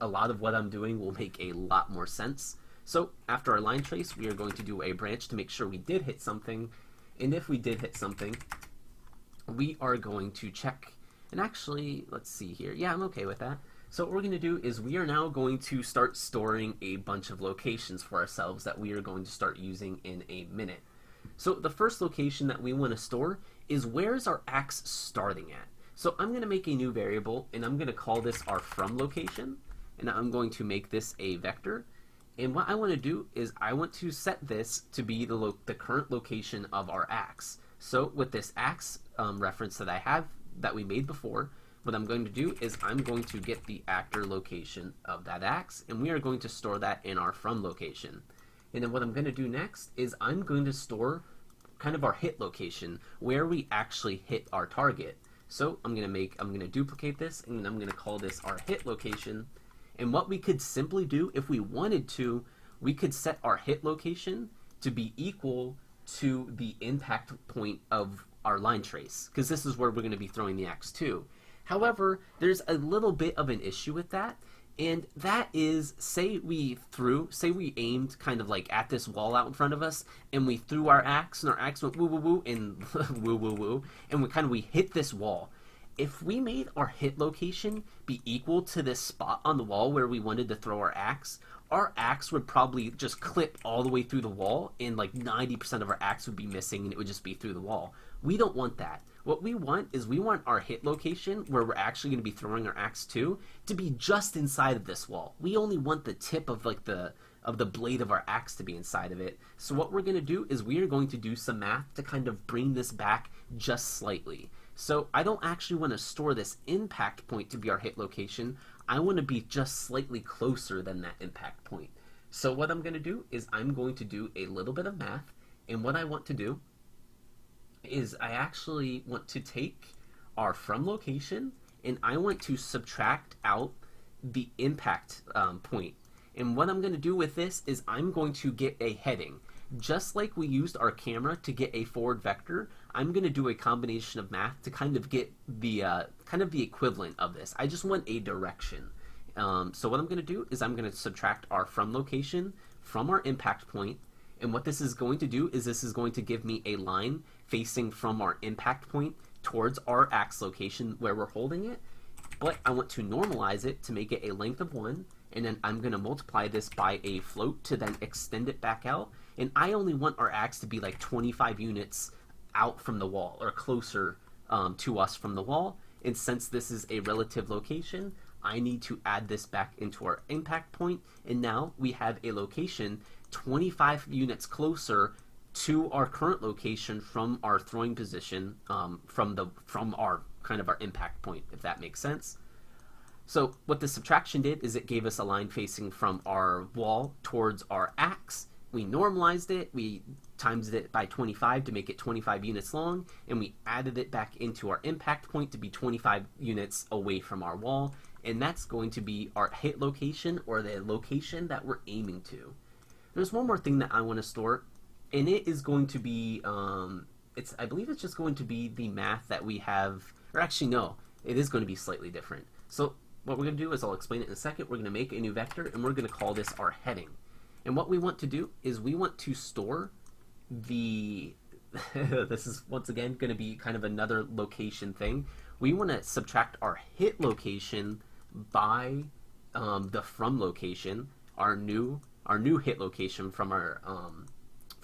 A lot of what I'm doing will make a lot more sense. So after our line trace, we are going to do a branch to make sure we did hit something, and if we did hit something, we are going to check, and actually, let's see here. Yeah, I'm okay with that. So what we're going to do is we are now going to start storing a bunch of locations for ourselves that we are going to start using in a minute. So the first location that we want to store is where's our axe starting at. So I'm going to make a new variable, and I'm going to call this our from location, and I'm going to make this a vector. And what I want to do is I want to set this to be the current location of our axe. So with this axe reference that I have, that we made before, what I'm going to do is I'm going to get the actor location of that axe, and we are going to store that in our from location. And then what I'm going to do next is I'm going to store kind of our hit location, where we actually hit our target. So I'm going to duplicate this, and I'm going to call this our hit location. And what we could simply do, if we wanted to, we could set our hit location to be equal to the impact point of our line trace, because this is where we're going to be throwing the axe to. However, there's a little bit of an issue with that, and that is, say we aimed kind of like at this wall out in front of us, and we threw our axe, and our axe went woo woo woo, and woo woo woo, and we hit this wall. If we made our hit location be equal to this spot on the wall where we wanted to throw our axe would probably just clip all the way through the wall, and like 90% of our axe would be missing, and it would just be through the wall. We don't want that. What we want is we want our hit location, where we're actually going to be throwing our axe to be just inside of this wall. We only want the tip of like the blade of our axe to be inside of it. So what we're going to do is we are going to do some math to kind of bring this back just slightly. So I don't actually want to store this impact point to be our hit location. I want to be just slightly closer than that impact point. So what I'm going to do is I'm going to do a little bit of math, and what I want to do is I actually want to take our from location, and I want to subtract out the impact point. And what I'm going to do with this is I'm going to get a heading. Just like we used our camera to get a forward vector, I'm going to do a combination of math to kind of get the equivalent of this. I just want a direction. So what I'm going to do is I'm going to subtract our from location from our impact point, and what this is going to do is this is going to give me a line facing from our impact point towards our axe location where we're holding it, but I want to normalize it to make it a length of 1, and then I'm going to multiply this by a float to then extend it back out, and I only want our axe to be like 25 units out from the wall or closer to us from the wall. And since this is a relative location, I need to add this back into our impact point, and now we have a location 25 units closer to our current location from our throwing position, from our kind of our impact point, if that makes sense. So what the subtraction did is it gave us a line facing from our wall towards our axe. We normalized it, we times it by 25 to make it 25 units long, and we added it back into our impact point to be 25 units away from our wall, and that's going to be our hit location, or the location that we're aiming to. There's one more thing that I want to store, and it is going to be, I believe it's just going to be the math that we have, or actually no, it is going to be slightly different. So what we're going to do is, I'll explain it in a second, we're going to make a new vector, and we're going to call this our heading. And what we want to do is we want to store the, this is once again going to be kind of another location thing. We want to subtract our hit location by the from location, our new hit location from our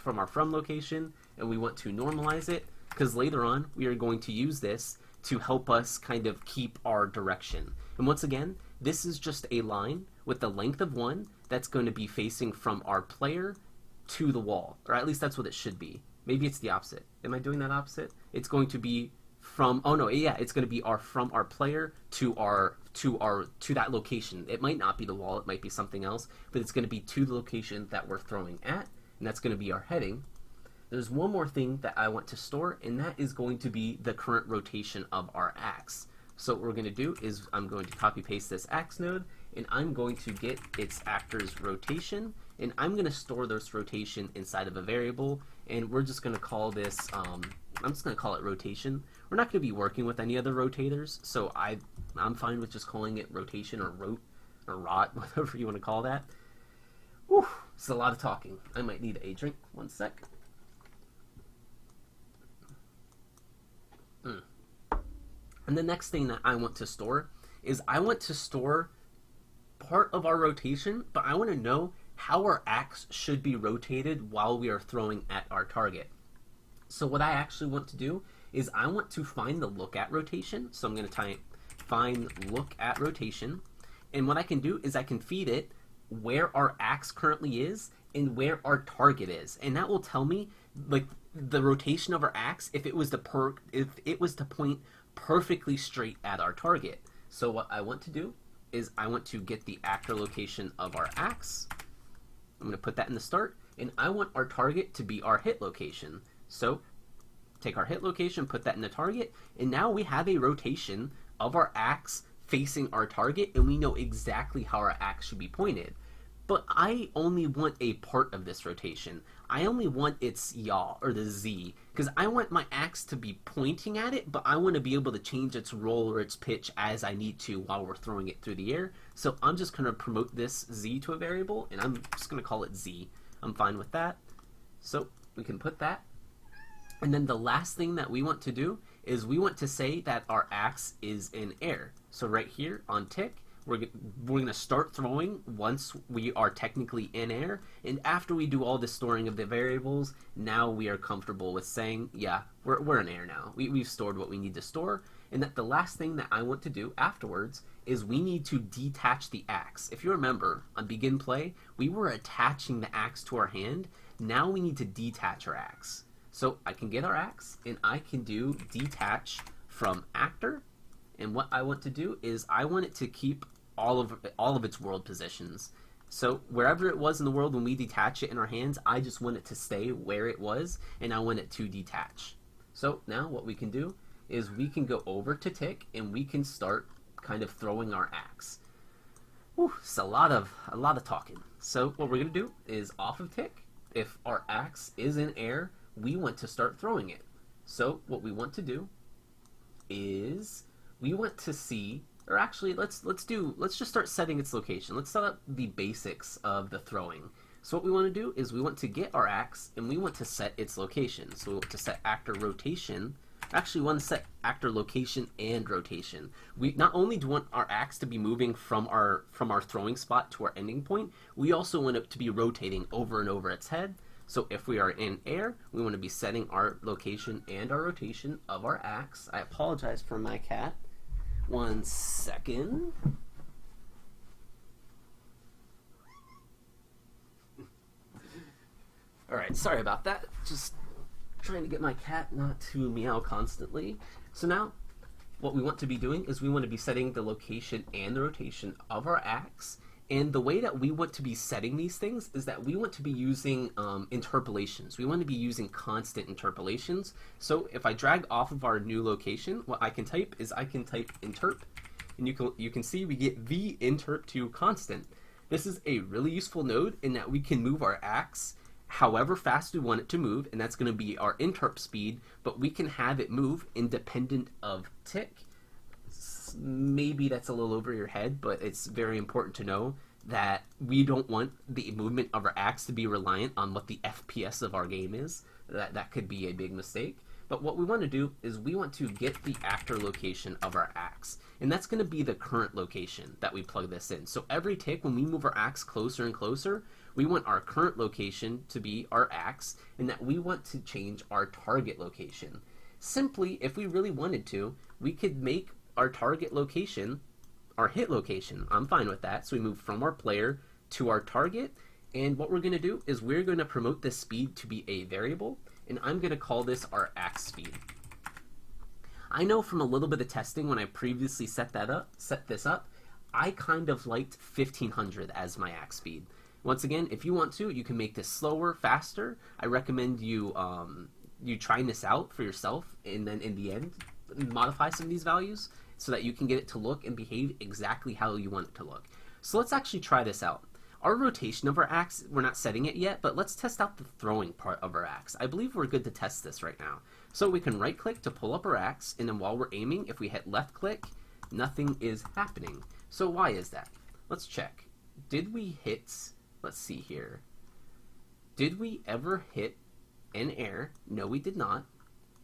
from location, and we want to normalize it because later on we are going to use this to help us kind of keep our direction. And once again, this is just a line with the length of 1 that's going to be facing from our player to the wall, or at least that's what it should be. Maybe it's the opposite. Am I doing that opposite? It's going to be from, oh no, yeah, it's going to be from our player to that location. It might not be the wall, it might be something else, but it's going to be to the location that we're throwing at, and that's going to be our heading. There's one more thing that I want to store, and that is going to be the current rotation of our axe. So what we're going to do is I'm going to copy paste this axe node, and I'm going to get its actor's rotation, and I'm going to store this rotation inside of a variable, and we're just going to call this, I'm just going to call it rotation. We're not going to be working with any other rotators, so I'm fine with just calling it rotation or rot, whatever you want to call that. Whew, it's a lot of talking. I might need a drink. One sec. And the next thing that I want to store is I want to store part of our rotation, but I want to know how our axe should be rotated while we are throwing at our target. So what I actually want to do is I want to find the look at rotation. So I'm going to type find look at rotation, and what I can do is I can feed it where our axe currently is and where our target is, and that will tell me like the rotation of our axe if it was to point perfectly straight at our target. So what I want to do is I want to get the actor location of our axe. I'm going to put that in the start, and I want our target to be our hit location. So take our hit location, put that in the target, and now we have a rotation of our axe facing our target, and we know exactly how our axe should be pointed. But I only want a part of this rotation. I only want its yaw, or the Z, because I want my axe to be pointing at it, but I want to be able to change its roll or its pitch as I need to while we're throwing it through the air. So I'm just going to promote this Z to a variable, and I'm just going to call it Z. I'm fine with that. So we can put that. And then the last thing that we want to do is we want to say that our axe is in air. So right here on tick, we're going to start throwing once we are technically in air, and after we do all the storing of the variables, now we are comfortable with saying, yeah, we're in air now. We've stored what we need to store, and that the last thing that I want to do afterwards is we need to detach the axe. If you remember, on begin play, we were attaching the axe to our hand. Now we need to detach our axe. So I can get our axe, and I can do detach from actor, and what I want to do is I want it to keep all of its world positions. So wherever it was in the world when we detach it in our hands, I just want it to stay where it was, and I want it to detach. So now what we can do is we can go over to tick, and we can start kind of throwing our axe. Whew, it's a lot of talking. So what we're going to do is off of tick, if our axe is in air, we want to start throwing it. So what we want to do is we want to see, or actually let's just start setting its location. Let's set up the basics of the throwing. So what we want to do is we want to get our axe, and we want to set its location. So we want to set actor rotation. Actually, we want to set actor location and rotation. We not only do want our axe to be moving from our throwing spot to our ending point, we also want it to be rotating over and over its head. So if we are in air, we want to be setting our location and our rotation of our axe. I apologize for my cat. 1 second. Alright, sorry about that. Just trying to get my cat not to meow constantly. So now, what we want to be doing is we want to be setting the location and the rotation of our axe. And the way that we want to be setting these things is that we want to be using interpolations. We want to be using constant interpolations. So if I drag off of our new location, what I can type is I can type interp, and you can see we get the interp to constant. This is a really useful node in that we can move our axe however fast we want it to move, and that's going to be our interp speed, but we can have it move independent of tick. Maybe that's a little over your head, but it's very important to know that we don't want the movement of our axe to be reliant on what the FPS of our game is. That could be a big mistake. But what we want to do is we want to get the after location of our axe, and that's going to be the current location that we plug this in. So every tick, when we move our axe closer and closer, we want our current location to be our axe, and that we want to change our target location. Simply, if we really wanted to, we could make our target location our hit location. I'm fine with that. So we move from our player to our target, and what we're going to do is we're going to promote this speed to be a variable, and I'm going to call this our axe speed. I know from a little bit of testing when I previously set this up, I kind of liked 1500 as my axe speed. Once again, if you want to, you can make this slower, faster. I recommend you trying this out for yourself, and then in the end, modify some of these values so that you can get it to look and behave exactly how you want it to look. So let's actually try this out. Our rotation of our axe, we're not setting it yet, but let's test out the throwing part of our axe. I believe we're good to test this right now. So we can right click to pull up our axe, and then while we're aiming, if we hit left click, nothing is happening. So why is that? Let's check. Did we hit, let's see here. Did we ever hit in air? No, we did not.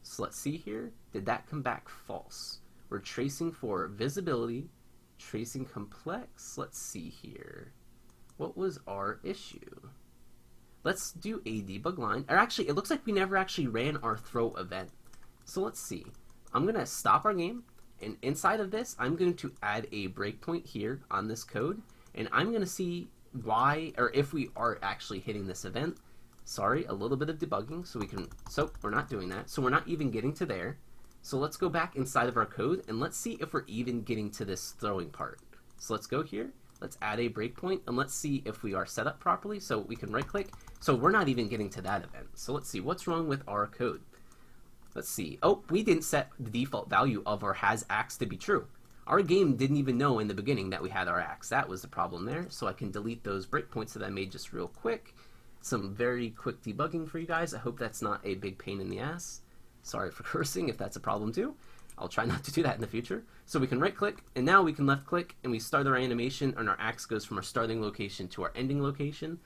So let's see here. Did that come back false? We're tracing for visibility, tracing complex. Let's see here. What was our issue? Let's do a debug line. Or actually, it looks like we never actually ran our throw event. So let's see. I'm going to stop our game, and inside of this, I'm going to add a breakpoint here on this code, and I'm going to see why, or if we are actually hitting this event. Sorry, a little bit of debugging, so we're not doing that. So we're not even getting to there. So let's go back inside of our code, and let's see if we're even getting to this throwing part. So let's go here. Let's add a breakpoint, and let's see if we are set up properly. So we can right click. So we're not even getting to that event. So let's see what's wrong with our code. Let's see. Oh, we didn't set the default value of our has axe to be true. Our game didn't even know in the beginning that we had our axe. That was the problem there. So I can delete those breakpoints that I made just real quick. Some very quick debugging for you guys. I hope that's not a big pain in the ass. Sorry for cursing if that's a problem too. I'll try not to do that in the future. So we can right click, and now we can left click, and we start our animation, and our axe goes from our starting location to our ending location.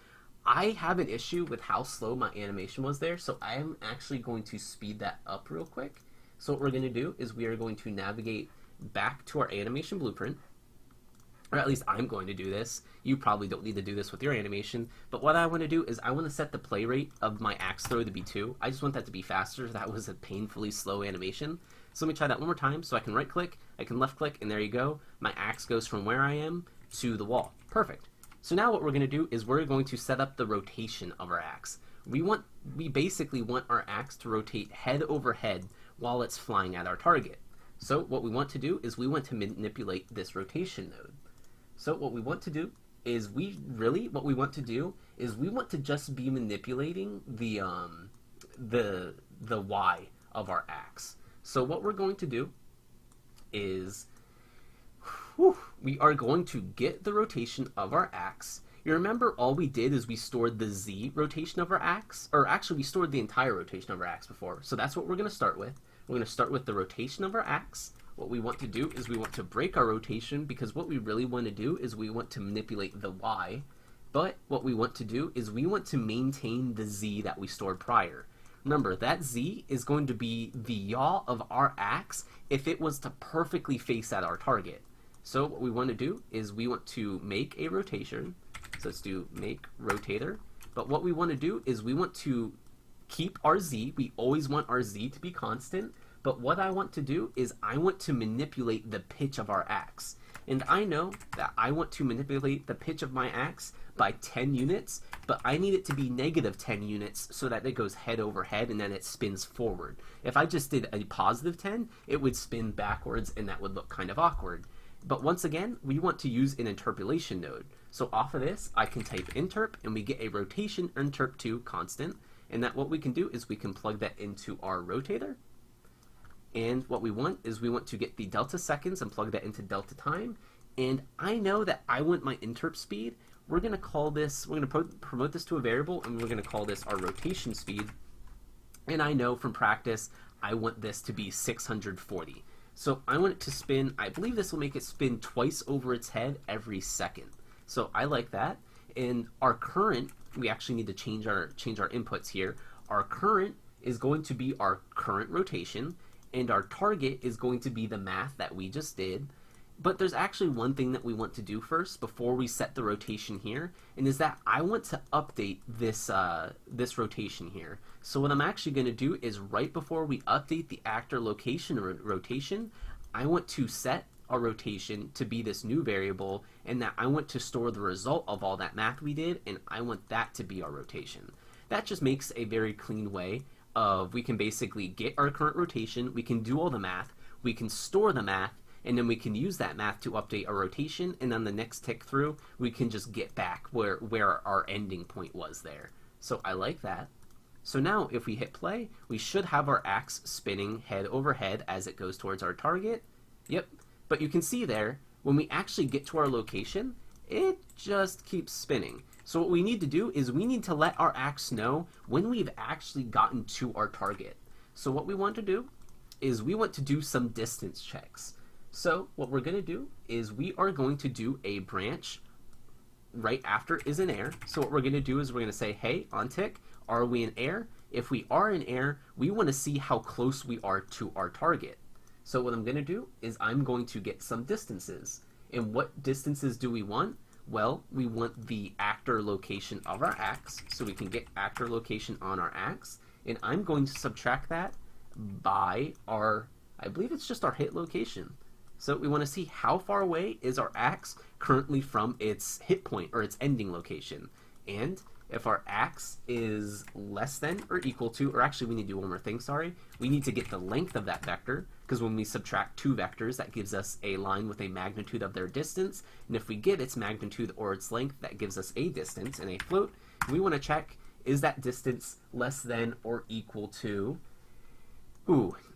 I have an issue with how slow my animation was there, so I'm actually going to speed that up real quick. So what we're going to do is we are going to navigate back to our animation blueprint, or at least I'm going to do this. You probably don't need to do this with your animation, but what I want to do is I want to set the play rate of my axe throw to be 2. I just want that to be faster. That was a painfully slow animation. So let me try that one more time. So I can right click, I can left click, and there you go. My axe goes from where I am to the wall. Perfect. So now what we're going to do is we're going to set up the rotation of our axe. We basically want our axe to rotate head over head while it's flying at our target. So what we want to do is we want to manipulate this rotation node. So what we want to do is we want to just be manipulating the Y of our axe. So what we're going to do is we are going to get the rotation of our axe. You remember all we did is we stored the Z rotation of our axe, or actually we stored the entire rotation of our axe before. So that's what we're going to start with. We're going to start with the rotation of our axe. What we want to do is we want to break our rotation, because what we really want to do is we want to manipulate the Y, but what we want to do is we want to maintain the Z that we stored prior. Remember, that Z is going to be the yaw of our axe if it was to perfectly face at our target. So what we want to do is we want to make a rotation. So let's do make rotator, But what we want to do is we want to keep our z. We always want our z to be constant. But what I want to do is I want to manipulate the pitch of our axe. And I know that I want to manipulate the pitch of my axe by 10 units, but I need it to be negative 10 units so that it goes head over head and then it spins forward. If I just did a positive 10, it would spin backwards and that would look kind of awkward. But once again, we want to use an interpolation node. So off of this, I can type interp and we get a rotation interp2 constant. And that what we can do is we can plug that into our rotator. And what we want is we want to get the delta seconds and plug that into delta time. And I know that I want my interp speed. We're going to call this, we're going to promote this to a variable, and we're going to call this our rotation speed. And I know from practice, I want this to be 640. So I want it to spin, I believe this will make it spin twice over its head every second. So I like that. And our current, we actually need to change our inputs here. Our current is going to be our current rotation, and our target is going to be the math that we just did. But there's actually one thing that we want to do first before we set the rotation here, and is that I want to update this this rotation here. So what I'm actually going to do is right before we update the actor location rotation, I want to set our rotation to be this new variable, and that I want to store the result of all that math we did, and I want that to be our rotation. That just makes a very clean way of, we can basically get our current rotation, we can do all the math, we can store the math, and then we can use that math to update our rotation, and then the next tick through, we can just get back where our ending point was there. So I like that. So now if we hit play, we should have our axe spinning head over head as it goes towards our target. Yep, but you can see there, when we actually get to our location, it just keeps spinning. So what we need to do is we need to let our axe know when we've actually gotten to our target. So what we want to do is we want to do some distance checks. So what we're going to do is we are going to do a branch right after is in air. So what we're going to do is we're going to say, hey, on tick, are we in air? If we are in air, we want to see how close we are to our target. So what I'm going to do is I'm going to get some distances. And what distances do we want? Well, we want the actor location of our axe, so we can get actor location on our axe, and I'm going to subtract that by our, I believe it's just our hit location. So we want to see how far away is our axe currently from its hit point, or its ending location. And if our axe is less than or equal to, or actually we need to do one more thing, sorry. We need to get the length of that vector, because when we subtract two vectors, that gives us a line with a magnitude of their distance. And if we get its magnitude or its length, that gives us a distance in a float. We want to check, is that distance less than or equal to,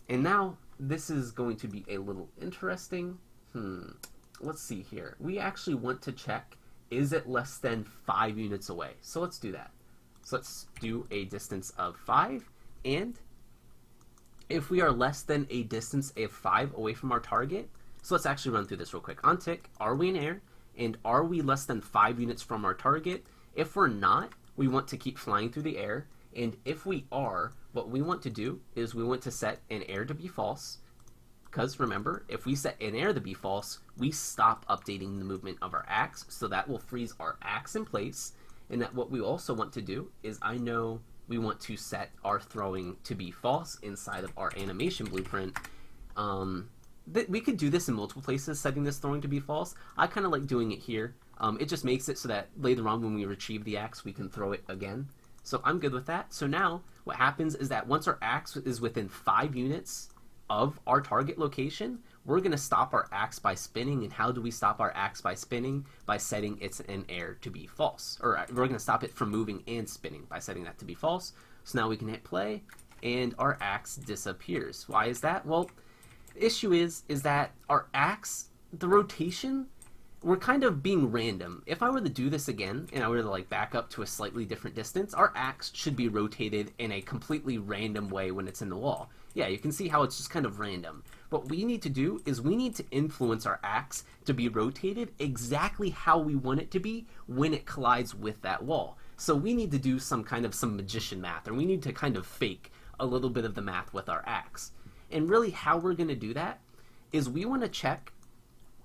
and now this is going to be a little interesting. Let's see here. We actually want to check, is it less than 5 units away? So let's do that. So let's do a distance of 5, and if we are less than a distance of 5 away from our target, so let's actually run through this real quick. On tick, are we in air? And are we less than 5 units from our target? If we're not, we want to keep flying through the air. And if we are, what we want to do is we want to set in air to be false. Because remember, if we set in air to be false, we stop updating the movement of our axe, so that will freeze our axe in place. And that what we also want to do is, I know we want to set our throwing to be false inside of our animation blueprint. We could do this in multiple places, setting this throwing to be false. I kind of like doing it here. It just makes it so that later on when we retrieve the axe, we can throw it again. So I'm good with that. So now what happens is that once our axe is within 5 units of our target location, we're going to stop our axe by spinning. And how do we stop our axe by spinning? By setting it's in air to be false. Or we're going to stop it from moving and spinning by setting that to be false. So now we can hit play, and our axe disappears. Why is that? Well, the issue is that our axe, the rotation, we're kind of being random. If I were to do this again, and I were to like back up to a slightly different distance, our axe should be rotated in a completely random way when it's in the wall. Yeah, you can see how it's just kind of random. What we need to do is we need to influence our axe to be rotated exactly how we want it to be when it collides with that wall. So we need to do some magician math, or we need to kind of fake a little bit of the math with our axe. And really how we're going to do that is we want to check,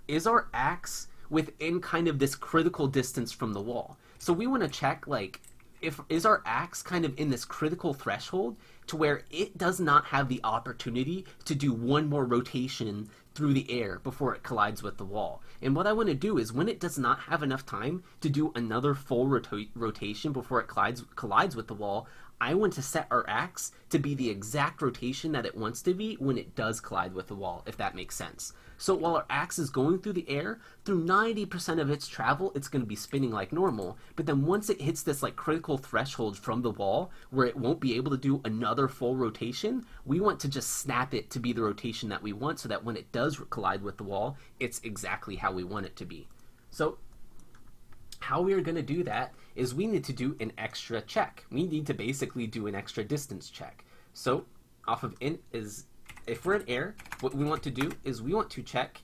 is our axe within kind of this critical distance from the wall? So we want to check, like, is our axe kind of in this critical threshold to where it does not have the opportunity to do one more rotation through the air before it collides with the wall. And what I want to do is when it does not have enough time to do another full rotation before it collides with the wall, I want to set our axe to be the exact rotation that it wants to be when it does collide with the wall, if that makes sense. So while our axe is going through the air, through 90% of its travel, it's going to be spinning like normal. But then once it hits this like critical threshold from the wall where it won't be able to do another full rotation, we want to just snap it to be the rotation that we want so that when it does collide with the wall, it's exactly how we want it to be. So how we are going to do that is we need to do an extra check. We need to basically do an extra distance check. So off of int is, if we're in air, what we want to do is we want to check,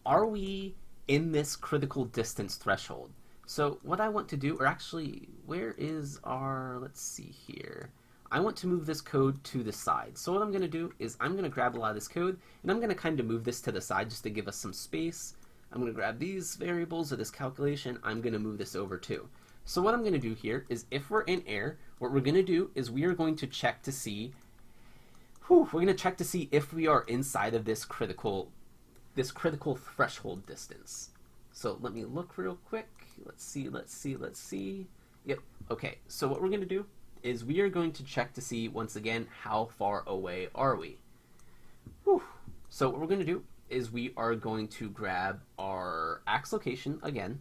are we in this critical distance threshold? So what I want to do, or actually, where is our, let's see here. I want to move this code to the side. So what I'm going to do is I'm going to grab a lot of this code, and I'm going to kind of move this to the side just to give us some space. I'm going to grab these variables or this calculation. I'm going to move this over too. So what I'm going to do here is if we're in air, what we're going to do is we are going to check to see, we're going to check to see if we are inside of this critical threshold distance. So let me look real quick. Let's see. Yep. Okay. So what we're going to do is we are going to check to see once again how far away are we. So what we're going to do is we are going to grab our axe location again,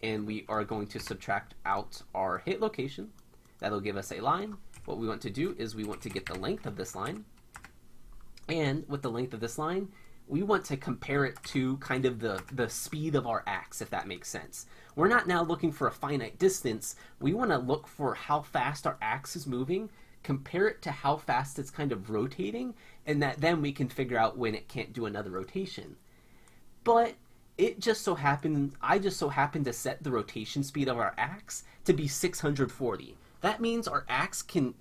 and we are going to subtract out our hit location. That'll give us a line. What we want to do is we want to get the length of this line, and with the length of this line, we want to compare it to kind of the speed of our axe, if that makes sense. We're not now looking for a finite distance. We want to look for how fast our axe is moving, compare it to how fast it's kind of rotating, and that then we can figure out when it can't do another rotation. But I just so happened to set the rotation speed of our axe to be 640. That means our axe can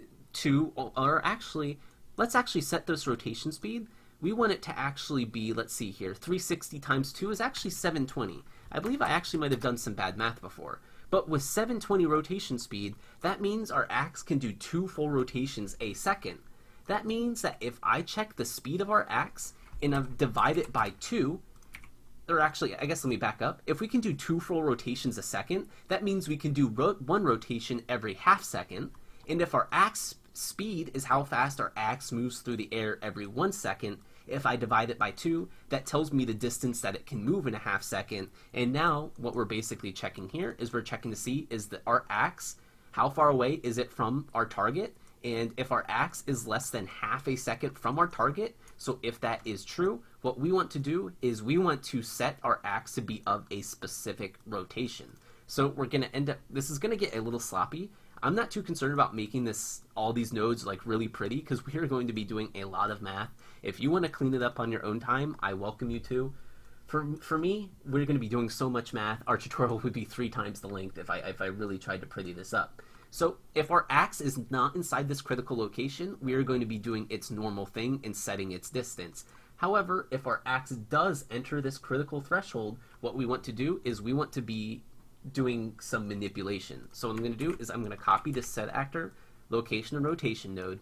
let's actually set this rotation speed. We want it to actually be, let's see here, 360 times 2 is actually 720. I believe I actually might have done some bad math before. But with 720 rotation speed, that means our axe can do 2 full rotations a second. That means that if I check the speed of our axe and I divide it by 2, or actually, I guess let me back up. If we can do 2 full rotations a second, that means we can do 1 rotation every half second. And if our axe speed is how fast our axe moves through the air every 1 second, if I divide it by 2, that tells me the distance that it can move in a half second. And now what we're basically checking here is we're checking to see is that our axe, how far away is it from our target? And if our axe is less than half a second from our target, so if that is true, what we want to do is we want to set our axe to be of a specific rotation. So we're going to end up, this is going to get a little sloppy. I'm not too concerned about making all these nodes like really pretty because we are going to be doing a lot of math. If you want to clean it up on your own time, I welcome you to. For me, we're going to be doing so much math, our tutorial would be 3 times the length if I really tried to pretty this up. So if our axe is not inside this critical location, we are going to be doing its normal thing and setting its distance. However, if our axe does enter this critical threshold, what we want to do is we want to be doing some manipulation. So what I'm going to do is I'm going to copy this set actor, location, and rotation node.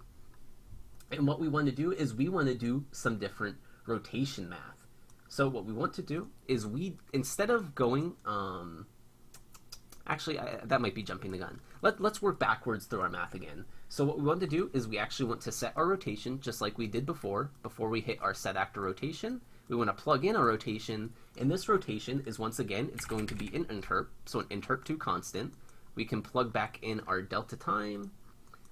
And what we want to do is we want to do some different rotation math. So what we want to do is instead of going, actually that might be jumping the gun. Let's work backwards through our math again. So what we want to do is we actually want to set our rotation just like we did before we hit our set actor rotation. We want to plug in our rotation, and this rotation is once again, it's going to be an interp, so an interp to constant. We can plug back in our delta time.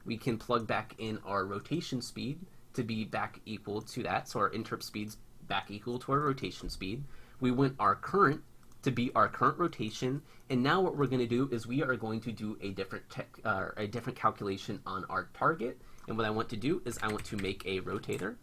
We can plug back in our rotation speed to be back equal to that, so our interp speed's back equal to our rotation speed. We want our current to be our current rotation, and now what we're going to do is we are going to do a different calculation on our target. And what I want to do is I want to make a rotator,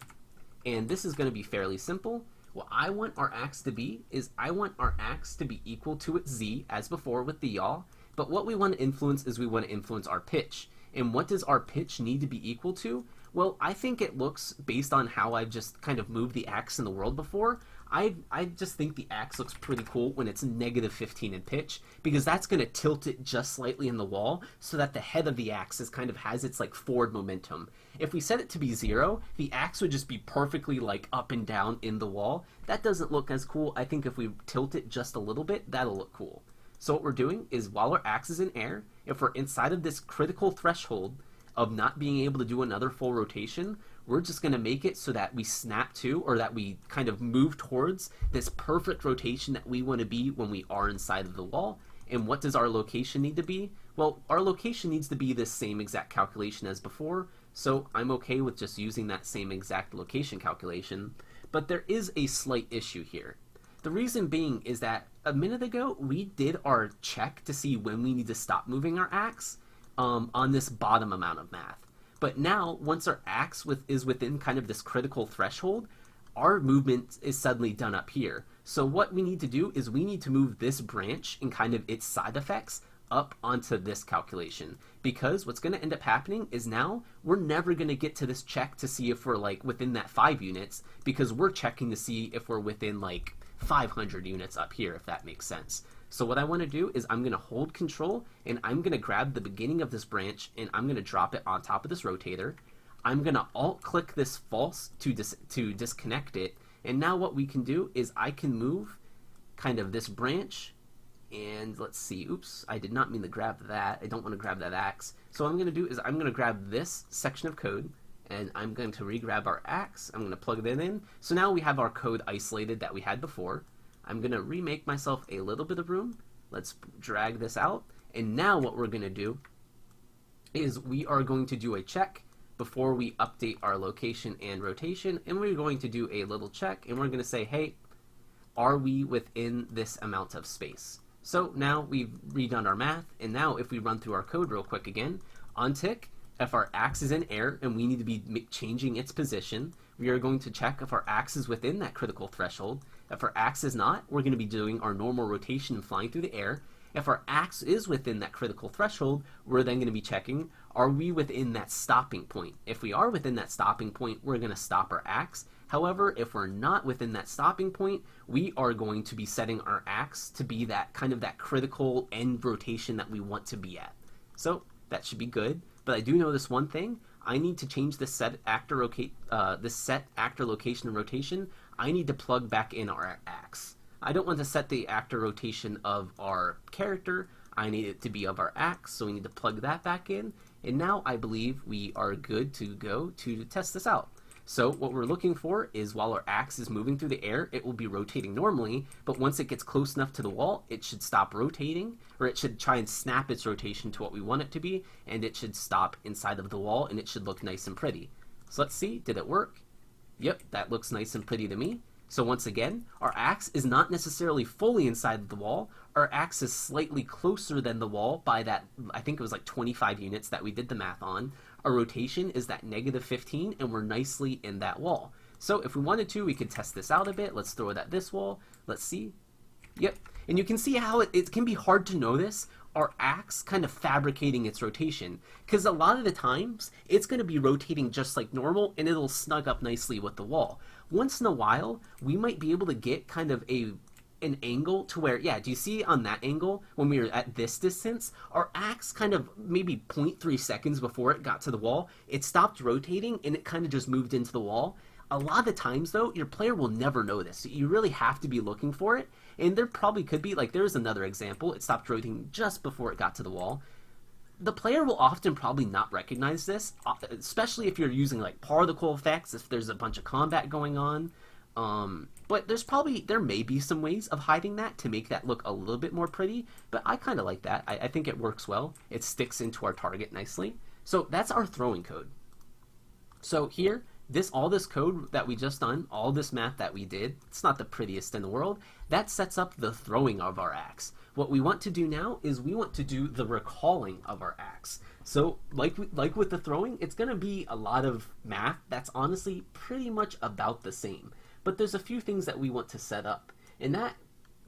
and this is going to be fairly simple. What I want our axe to be is I want our axe to be equal to its z as before with the yaw, but what we want to influence is we want to influence our pitch. And what does our pitch need to be equal to? Well, I think it looks, based on how I've just kind of moved the axe in the world before, I just think the axe looks pretty cool when it's negative 15 in pitch, because that's going to tilt it just slightly in the wall so that the head of the axe is kind of has its like forward momentum. If we set it to be 0, the axe would just be perfectly like up and down in the wall. That doesn't look as cool. I think if we tilt it just a little bit, that'll look cool. So what we're doing is, while our axe is in air, if we're inside of this critical threshold of not being able to do another full rotation, we're just going to make it so that we snap to, or that we kind of move towards this perfect rotation that we want to be when we are inside of the wall. And what does our location need to be? Well, our location needs to be the same exact calculation as before, so I'm okay with just using that same exact location calculation. But there is a slight issue here. The reason being is that a minute ago we did our check to see when we need to stop moving our axe on this bottom amount of math. But now, once our axe is within kind of this critical threshold, our movement is suddenly done up here. So what we need to do is we need to move this branch and kind of its side effects up onto this calculation, because what's going to end up happening is now we're never going to get to this check to see if we're like within that 5 units, because we're checking to see if we're within like 500 units up here, if that makes sense. So what I want to do is I'm going to hold control, and I'm going to grab the beginning of this branch, and I'm going to drop it on top of this rotator. I'm going to alt click this false to disconnect it, and now what we can do is I can move kind of this branch, and let's see, oops, I did not mean to grab that. I don't want to grab that axe. So what I'm going to do is I'm going to grab this section of code, and I'm going to re-grab our axe. I'm going to plug that in. So now we have our code isolated that we had before. I'm going to remake myself a little bit of room. Let's drag this out. And now what we're going to do is we are going to do a check before we update our location and rotation. And we're going to do a little check, and we're going to say, hey, are we within this amount of space? So now we've redone our math, and now if we run through our code real quick again, on tick, if our axe is in air and we need to be changing its position, we are going to check if our axe is within that critical threshold. If our axe is not, we're going to be doing our normal rotation and flying through the air. If our axe is within that critical threshold, we're then going to be checking, are we within that stopping point? If we are within that stopping point, we're going to stop our axe. However, if we're not within that stopping point, we are going to be setting our axe to be that kind of that critical end rotation that we want to be at. So that should be good. But I do know this one thing. I need to change this set actor location and rotation. I need to plug back in our axe. I don't want to set the actor rotation of our character. I need it to be of our axe, so we need to plug that back in. And now I believe we are good to go to test this out. So what we're looking for is, while our axe is moving through the air, it will be rotating normally, but once it gets close enough to the wall, it should stop rotating, or it should try and snap its rotation to what we want it to be, and it should stop inside of the wall, and it should look nice and pretty. So let's see, did it work? Yep, that looks nice and pretty to me. So once again, our axe is not necessarily fully inside of the wall. Our axe is slightly closer than the wall by that, I think it was like 25 units that we did the math on. Our rotation is that negative 15, and we're nicely in that wall. So if we wanted to, we could test this out a bit. Let's throw it at this wall. Let's see. Yep. And you can see how it can be hard to notice our axe kind of fabricating its rotation, because a lot of the times it's going to be rotating just like normal, and it'll snug up nicely with the wall. Once in a while, we might be able to get kind of an angle to where, yeah, do you see on that angle when we were at this distance, our axe kind of maybe 0.3 seconds before it got to the wall, it stopped rotating and it kind of just moved into the wall. A lot of times though, your player will never know this. You really have to be looking for it, and there probably could be, like there's another example, it stopped rotating just before it got to the wall. The player will often probably not recognize this, especially if you're using like particle effects, if there's a bunch of combat going on. But there may be some ways of hiding that to make that look a little bit more pretty, but I kind of like that. I think it works well. It sticks into our target nicely. So that's our throwing code. So here, all this code that we just done, all this math that we did, it's not the prettiest in the world, that sets up the throwing of our axe. What we want to do now is we want to do the recalling of our axe. So like with the throwing, it's going to be a lot of math that's honestly pretty much about the same. But there's a few things that we want to set up, and that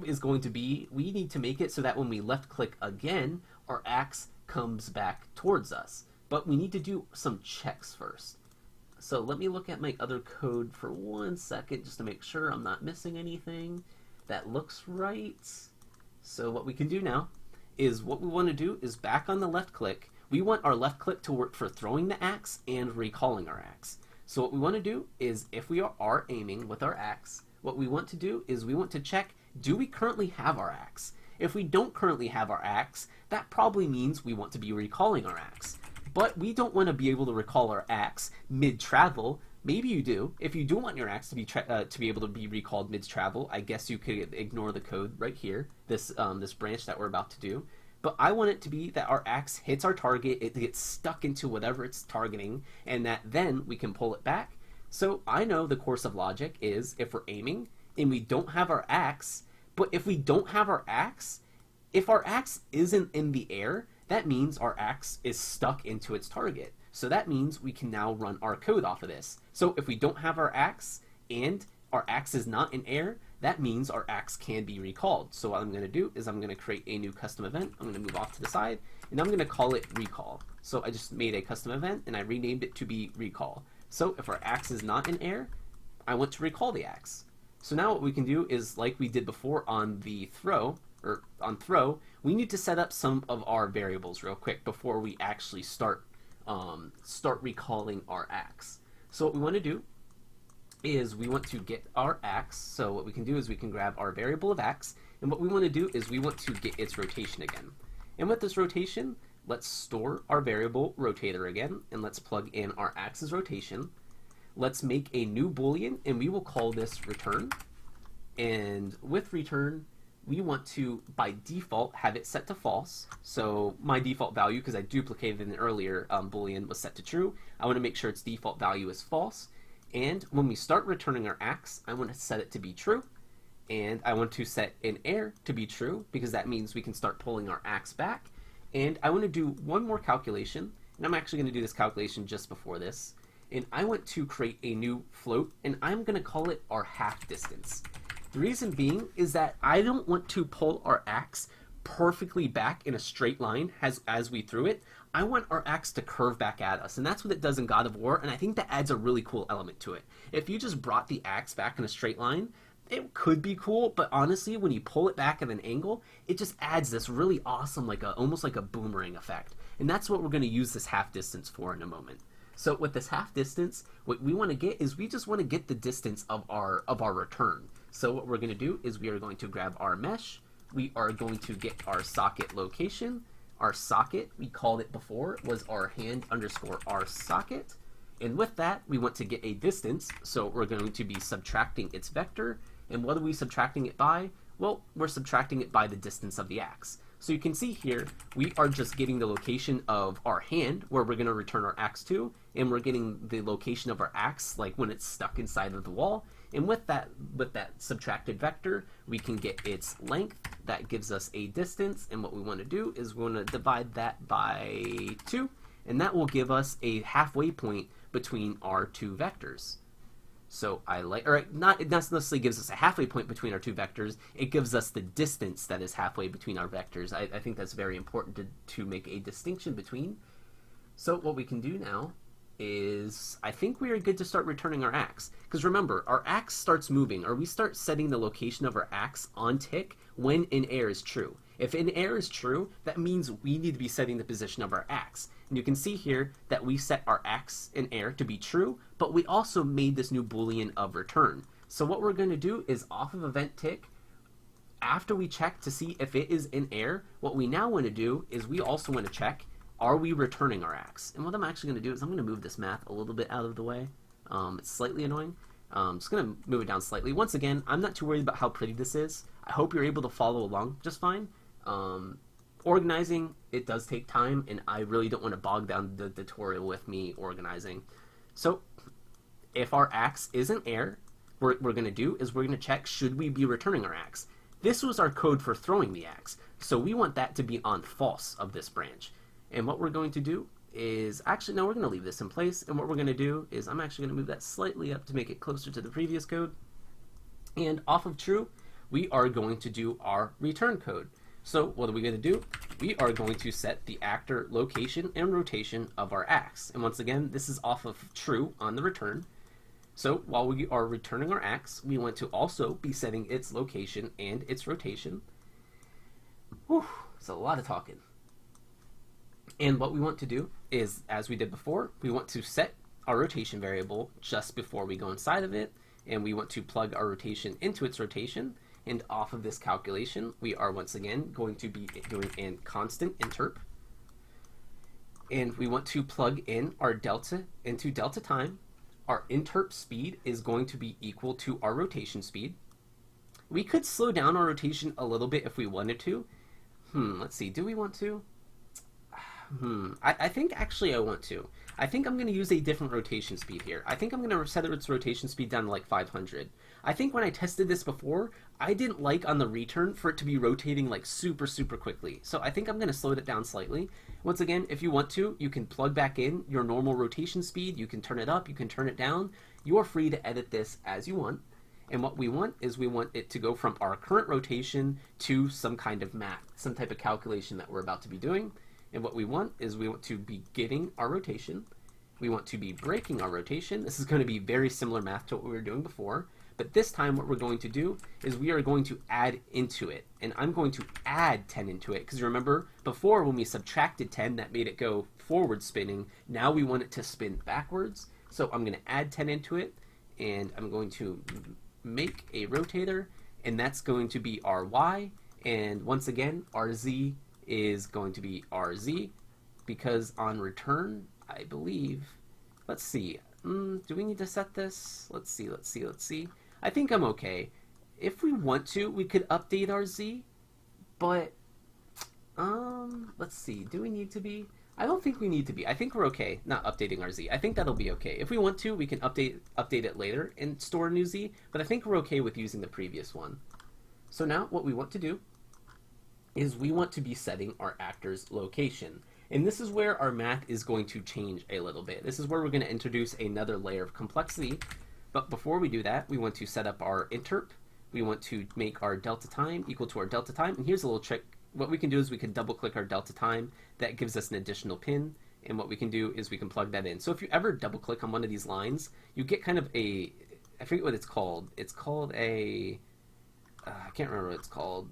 is going to be, we need to make it so that when we left click again, our axe comes back towards us. But we need to do some checks first. So let me look at my other code for 1 second just to make sure I'm not missing anything. That looks right. So what we can do now is what we want to do is back on the left click. We want our left click to work for throwing the axe and recalling our axe. So what we want to do is if we are aiming with our axe, what we want to do is we want to check, do we currently have our axe? If we don't currently have our axe, that probably means we want to be recalling our axe. But we don't want to be able to recall our axe mid-travel. Maybe you do. If you do want your axe to be able to be recalled mid-travel, I guess you could ignore the code right here, this branch that we're about to do. But I want it to be that our axe hits our target, it gets stuck into whatever it's targeting, and that then we can pull it back. So I know the course of logic is if we're aiming and we don't have our axe, but if we don't have our axe, if our axe isn't in the air, that means our axe is stuck into its target. So that means we can now run our code off of this. So if we don't have our axe and our axe is not in air, that means our axe can be recalled. So what I'm going to do is I'm going to create a new custom event. I'm going to move off to the side and I'm going to call it recall. So I just made a custom event and I renamed it to be recall. So if our axe is not in air, I want to recall the axe. So now what we can do is like we did before on the throw, we need to set up some of our variables real quick before we actually start recalling our axe. So what we want to do is we want to get our axe. So what we can do is we can grab our variable of axe, and what we want to do is we want to get its rotation again. And with this rotation, let's store our variable rotator again, and let's plug in our axe's rotation. Let's make a new boolean, and we will call this return. And with return, we want to, by default, have it set to false. So my default value, because I duplicated an earlier boolean, was set to true. I want to make sure its default value is false. And when we start returning our axe, I want to set it to be true. And I want to set in air to be true, because that means we can start pulling our axe back. And I want to do one more calculation, and I'm actually going to do this calculation just before this. And I want to create a new float, and I'm going to call it our half distance. The reason being is that I don't want to pull our axe perfectly back in a straight line as we threw it. I want our axe to curve back at us, and that's what it does in God of War, and I think that adds a really cool element to it. If you just brought the axe back in a straight line, it could be cool, but honestly, when you pull it back at an angle, it just adds this really awesome, almost like a boomerang effect. And that's what we're going to use this half distance for in a moment. So with this half distance, what we want to get is we just want to get the distance of our return. So what we're going to do is we are going to grab our mesh, we are going to get our socket location. Our socket, we called it before, was our hand_our socket. And with that, we want to get a distance, so we're going to be subtracting its vector. And what are we subtracting it by? Well, we're subtracting it by the distance of the axe. So you can see here, we are just getting the location of our hand, where we're going to return our axe to, and we're getting the location of our axe, like when it's stuck inside of the wall. And with that subtracted vector, we can get its length. That gives us a distance, and what we want to do is we want to divide that by 2, and that will give us a halfway point between our two vectors. So it not necessarily gives us a halfway point between our two vectors, it gives us the distance that is halfway between our vectors. I think that's very important to make a distinction between. So what we can do now is, I think we are good to start returning our axe. Because remember, our axe starts moving, or we start setting the location of our axe on tick when in air is true. If in air is true, that means we need to be setting the position of our axe. And you can see here that we set our axe in air to be true, but we also made this new boolean of return. So what we're going to do is off of event tick, after we check to see if it is in air, what we now want to do is we also want to check, are we returning our axe? And what I'm actually going to do is I'm going to move this math a little bit out of the way. It's slightly annoying. I'm just going to move it down slightly. Once again, I'm not too worried about how pretty this is. I hope you're able to follow along just fine. Organizing, it does take time, and I really don't want to bog down the tutorial with me organizing. So if our axe is in air, what we're going to do is we're going to check, should we be returning our axe? This was our code for throwing the axe, so we want that to be on false of this branch. And what we're going to do is, actually, no, we're going to leave this in place, and what we're going to do is I'm actually going to move that slightly up to make it closer to the previous code. And off of true, we are going to do our return code. So what are we going to do? We are going to set the actor location and rotation of our axe. And once again, this is off of true on the return. So while we are returning our axe, we want to also be setting its location and its rotation. Whew, it's a lot of talking. And what we want to do is, as we did before, we want to set our rotation variable just before we go inside of it, and we want to plug our rotation into its rotation. And off of this calculation, we are once again going to be doing a constant interp. And we want to plug in our delta into delta time. Our interp speed is going to be equal to our rotation speed. We could slow down our rotation a little bit if we wanted to. Let's see, do we want to? I think actually I want to. I think I'm going to use a different rotation speed here. I think I'm going to set its rotation speed down to like 500. I think when I tested this before, I didn't like on the return for it to be rotating like super quickly. So I think I'm going to slow it down slightly. Once again, if you want to, you can plug back in your normal rotation speed. You can turn it up, you can turn it down. You are free to edit this as you want. And what we want is we want it to go from our current rotation to some kind of math, some type of calculation that we're about to be doing. And what we want is we want to be getting our rotation. We want to be breaking our rotation. This is going to be very similar math to what we were doing before. But this time what we're going to do is we are going to add into it. And I'm going to add 10 into it. Because remember, before when we subtracted 10, that made it go forward spinning. Now we want it to spin backwards. So I'm going to add 10 into it. And I'm going to make a rotator. And that's going to be our Y. And once again, our Z is going to be RZ, because on return, I believe, let's see, do we need to set this? Let's see. I think I'm okay. If we want to, we could update our Z, but, let's see, do we need to be? I don't think we need to be. I think we're okay not updating our Z. I think that'll be okay. If we want to, we can update it later and store a new Z, but I think we're okay with using the previous one. So now what we want to do is we want to be setting our actor's location. And this is where our math is going to change a little bit. This is where we're going to introduce another layer of complexity. But before we do that, we want to set up our interp. We want to make our delta time equal to our delta time. And here's a little trick. What we can do is we can double click our delta time. That gives us an additional pin. And what we can do is we can plug that in. So if you ever double click on one of these lines, you get kind of a, I forget what it's called. It's called a, I can't remember what it's called.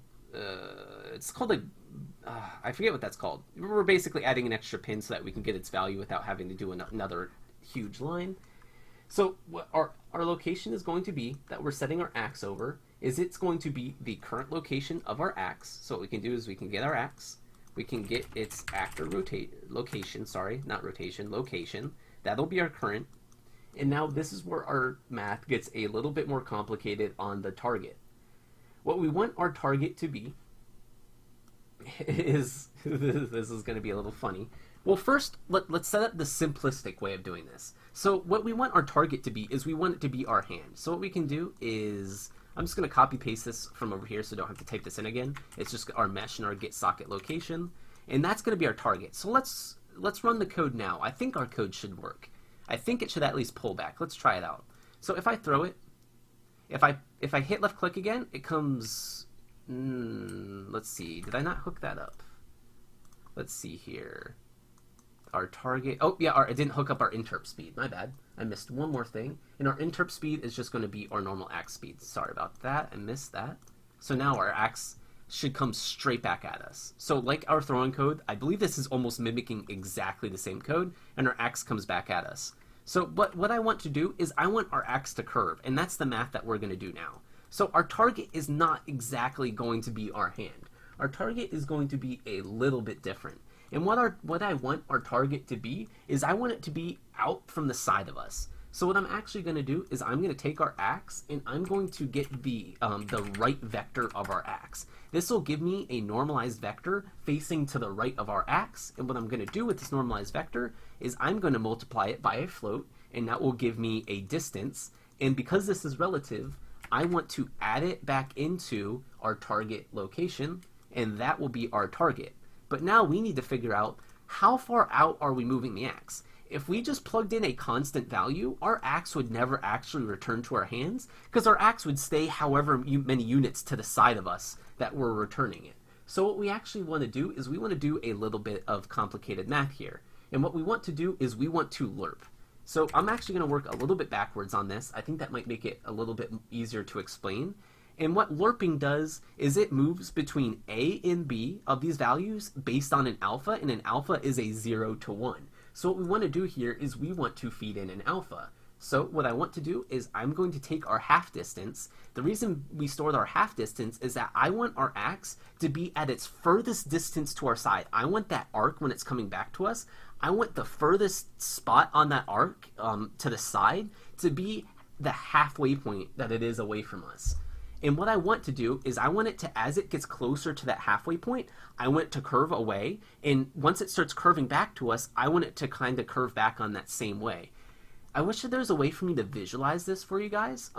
It's called a, I forget what that's called. We're basically adding an extra pin so that we can get its value without having to do another huge line. So what our location is going to be that we're setting our axe over is it's going to be the current location of our axe. So what we can do is we can get our axe, we can get its actor location. That'll be our current. And now this is where our math gets a little bit more complicated on the target. What we want our target to be is, this is going to be a little funny. Well, first, let's set up the simplistic way of doing this. So what we want our target to be is we want it to be our hand. So what we can do is, I'm just going to copy paste this from over here so I don't have to type this in again. It's just our mesh and our get socket location. And that's going to be our target. So let's run the code now. I think our code should work. I think it should at least pull back. Let's try it out. So if I throw it, if I hit left click again, it comes, let's see, did I not hook that up? Let's see here. Our target, oh yeah, it didn't hook up our interp speed, my bad. I missed one more thing. And our interp speed is just going to be our normal axe speed. Sorry about that, I missed that. So now our axe should come straight back at us. So like our throwing code, I believe this is almost mimicking exactly the same code, and our axe comes back at us. So what I want to do is I want our axe to curve, and that's the math that we're going to do now. So our target is not exactly going to be our hand. Our target is going to be a little bit different. And what I want our target to be is I want it to be out from the side of us. So what I'm actually going to do is I'm going to take our axe and I'm going to get the right vector of our axe. This will give me a normalized vector facing to the right of our axe. And what I'm going to do with this normalized vector is I'm going to multiply it by a float, and that will give me a distance. And because this is relative, I want to add it back into our target location, and that will be our target. But now we need to figure out how far out are we moving the axe. If we just plugged in a constant value, our axe would never actually return to our hands, because our axe would stay however many units to the side of us that we're returning it. So what we actually want to do is we want to do a little bit of complicated math here. And what we want to do is we want to lerp. So I'm actually going to work a little bit backwards on this. I think that might make it a little bit easier to explain. And what lerping does is it moves between A and B of these values based on an alpha, and an alpha is a 0 to 1. So what we want to do here is we want to feed in an alpha. So what I want to do is I'm going to take our half distance. The reason we stored our half distance is that I want our ax to be at its furthest distance to our side. I want that arc when it's coming back to us, I want the furthest spot on that arc to the side to be the halfway point that it is away from us. And what I want to do is I want it to, as it gets closer to that halfway point, I want it to curve away. And once it starts curving back to us, I want it to kind of curve back on that same way. I wish that there was a way for me to visualize this for you guys.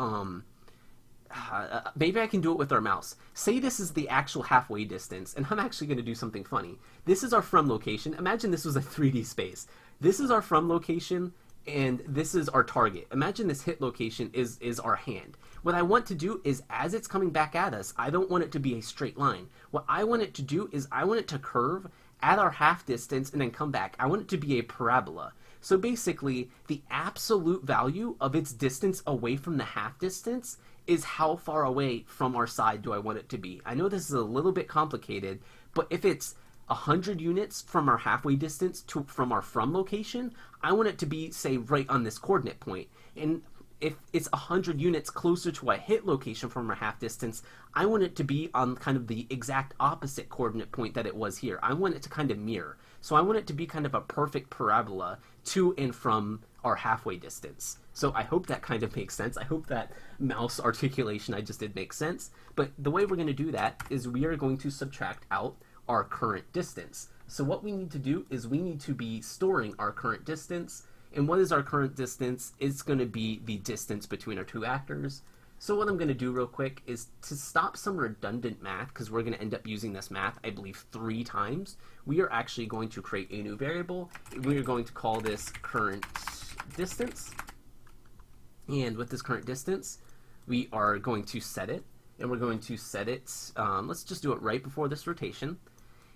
Maybe I can do it with our mouse. Say this is the actual halfway distance, and I'm actually going to do something funny. This is our from location. Imagine this was a 3D space. This is our from location, and this is our target. Imagine this hit location is our hand. What I want to do is, as it's coming back at us, I don't want it to be a straight line. What I want it to do is I want it to curve at our half distance and then come back. I want it to be a parabola. So basically, the absolute value of its distance away from the half distance is how far away from our side do I want it to be. I know this is a little bit complicated, but if it's 100 units from our halfway distance from our from location, I want it to be, say, right on this coordinate point. And if it's 100 units closer to a hit location from our half distance, I want it to be on kind of the exact opposite coordinate point that it was here. I want it to kind of mirror. So I want it to be kind of a perfect parabola to and from our halfway distance. So I hope that kind of makes sense. I hope that mouse articulation I just did makes sense. But the way we're going to do that is we are going to subtract out our current distance. So what we need to do is we need to be storing our current distance. And what is our current distance? It's going to be the distance between our two actors. So what I'm going to do real quick is to stop some redundant math, because we're going to end up using this math, I believe, 3 times. We are actually going to create a new variable. We are going to call this current distance. And with this current distance, we are going to set it. And we're going to set it, let's just do it right before this rotation.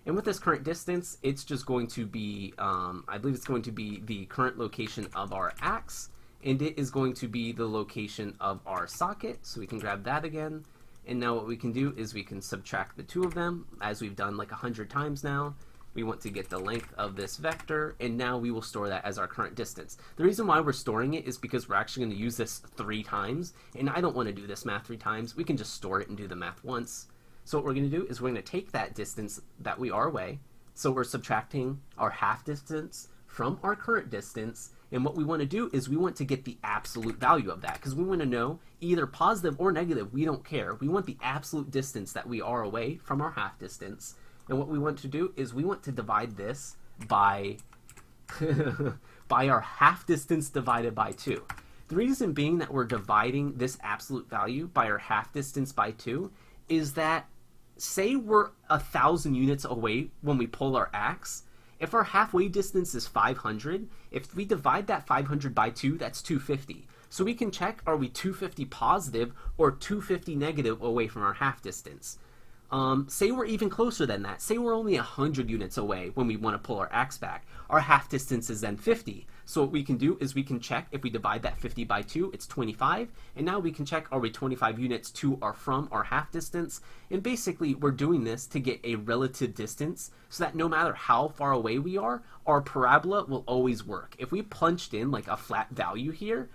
And with this current distance, it's just going to be, I believe it's going to be the current location of our ax, and it is going to be the location of our socket. So we can grab that again. And now what we can do is we can subtract the two of them, as we've done like 100 times now. We want to get the length of this vector, and now we will store that as our current distance. The reason why we're storing it is because we're actually going to use this 3 times, and I don't want to do this math 3 times. We can just store it and do the math once. So what we're going to do is we're going to take that distance that we are away. So we're subtracting our half distance from our current distance, and what we want to do is we want to get the absolute value of that, because we want to know either positive or negative, we don't care. We want the absolute distance that we are away from our half distance. And what we want to do is we want to divide this by by our half distance divided by 2. The reason being that we're dividing this absolute value by our half distance by 2 is that, say we're 1,000 units away when we pull our ax. If our halfway distance is 500, if we divide that 500 by 2, that's 250. So we can check, are we 250 positive or 250 negative away from our half distance? Say we're even closer than that. Say we're only 100 units away when we want to pull our ax back. Our half distance is then 50. So what we can do is we can check, if we divide that 50 by 2, it's 25. And now we can check, are we 25 units to or from our half distance? And basically, we're doing this to get a relative distance so that no matter how far away we are, our parabola will always work. If we punched in like a flat value here,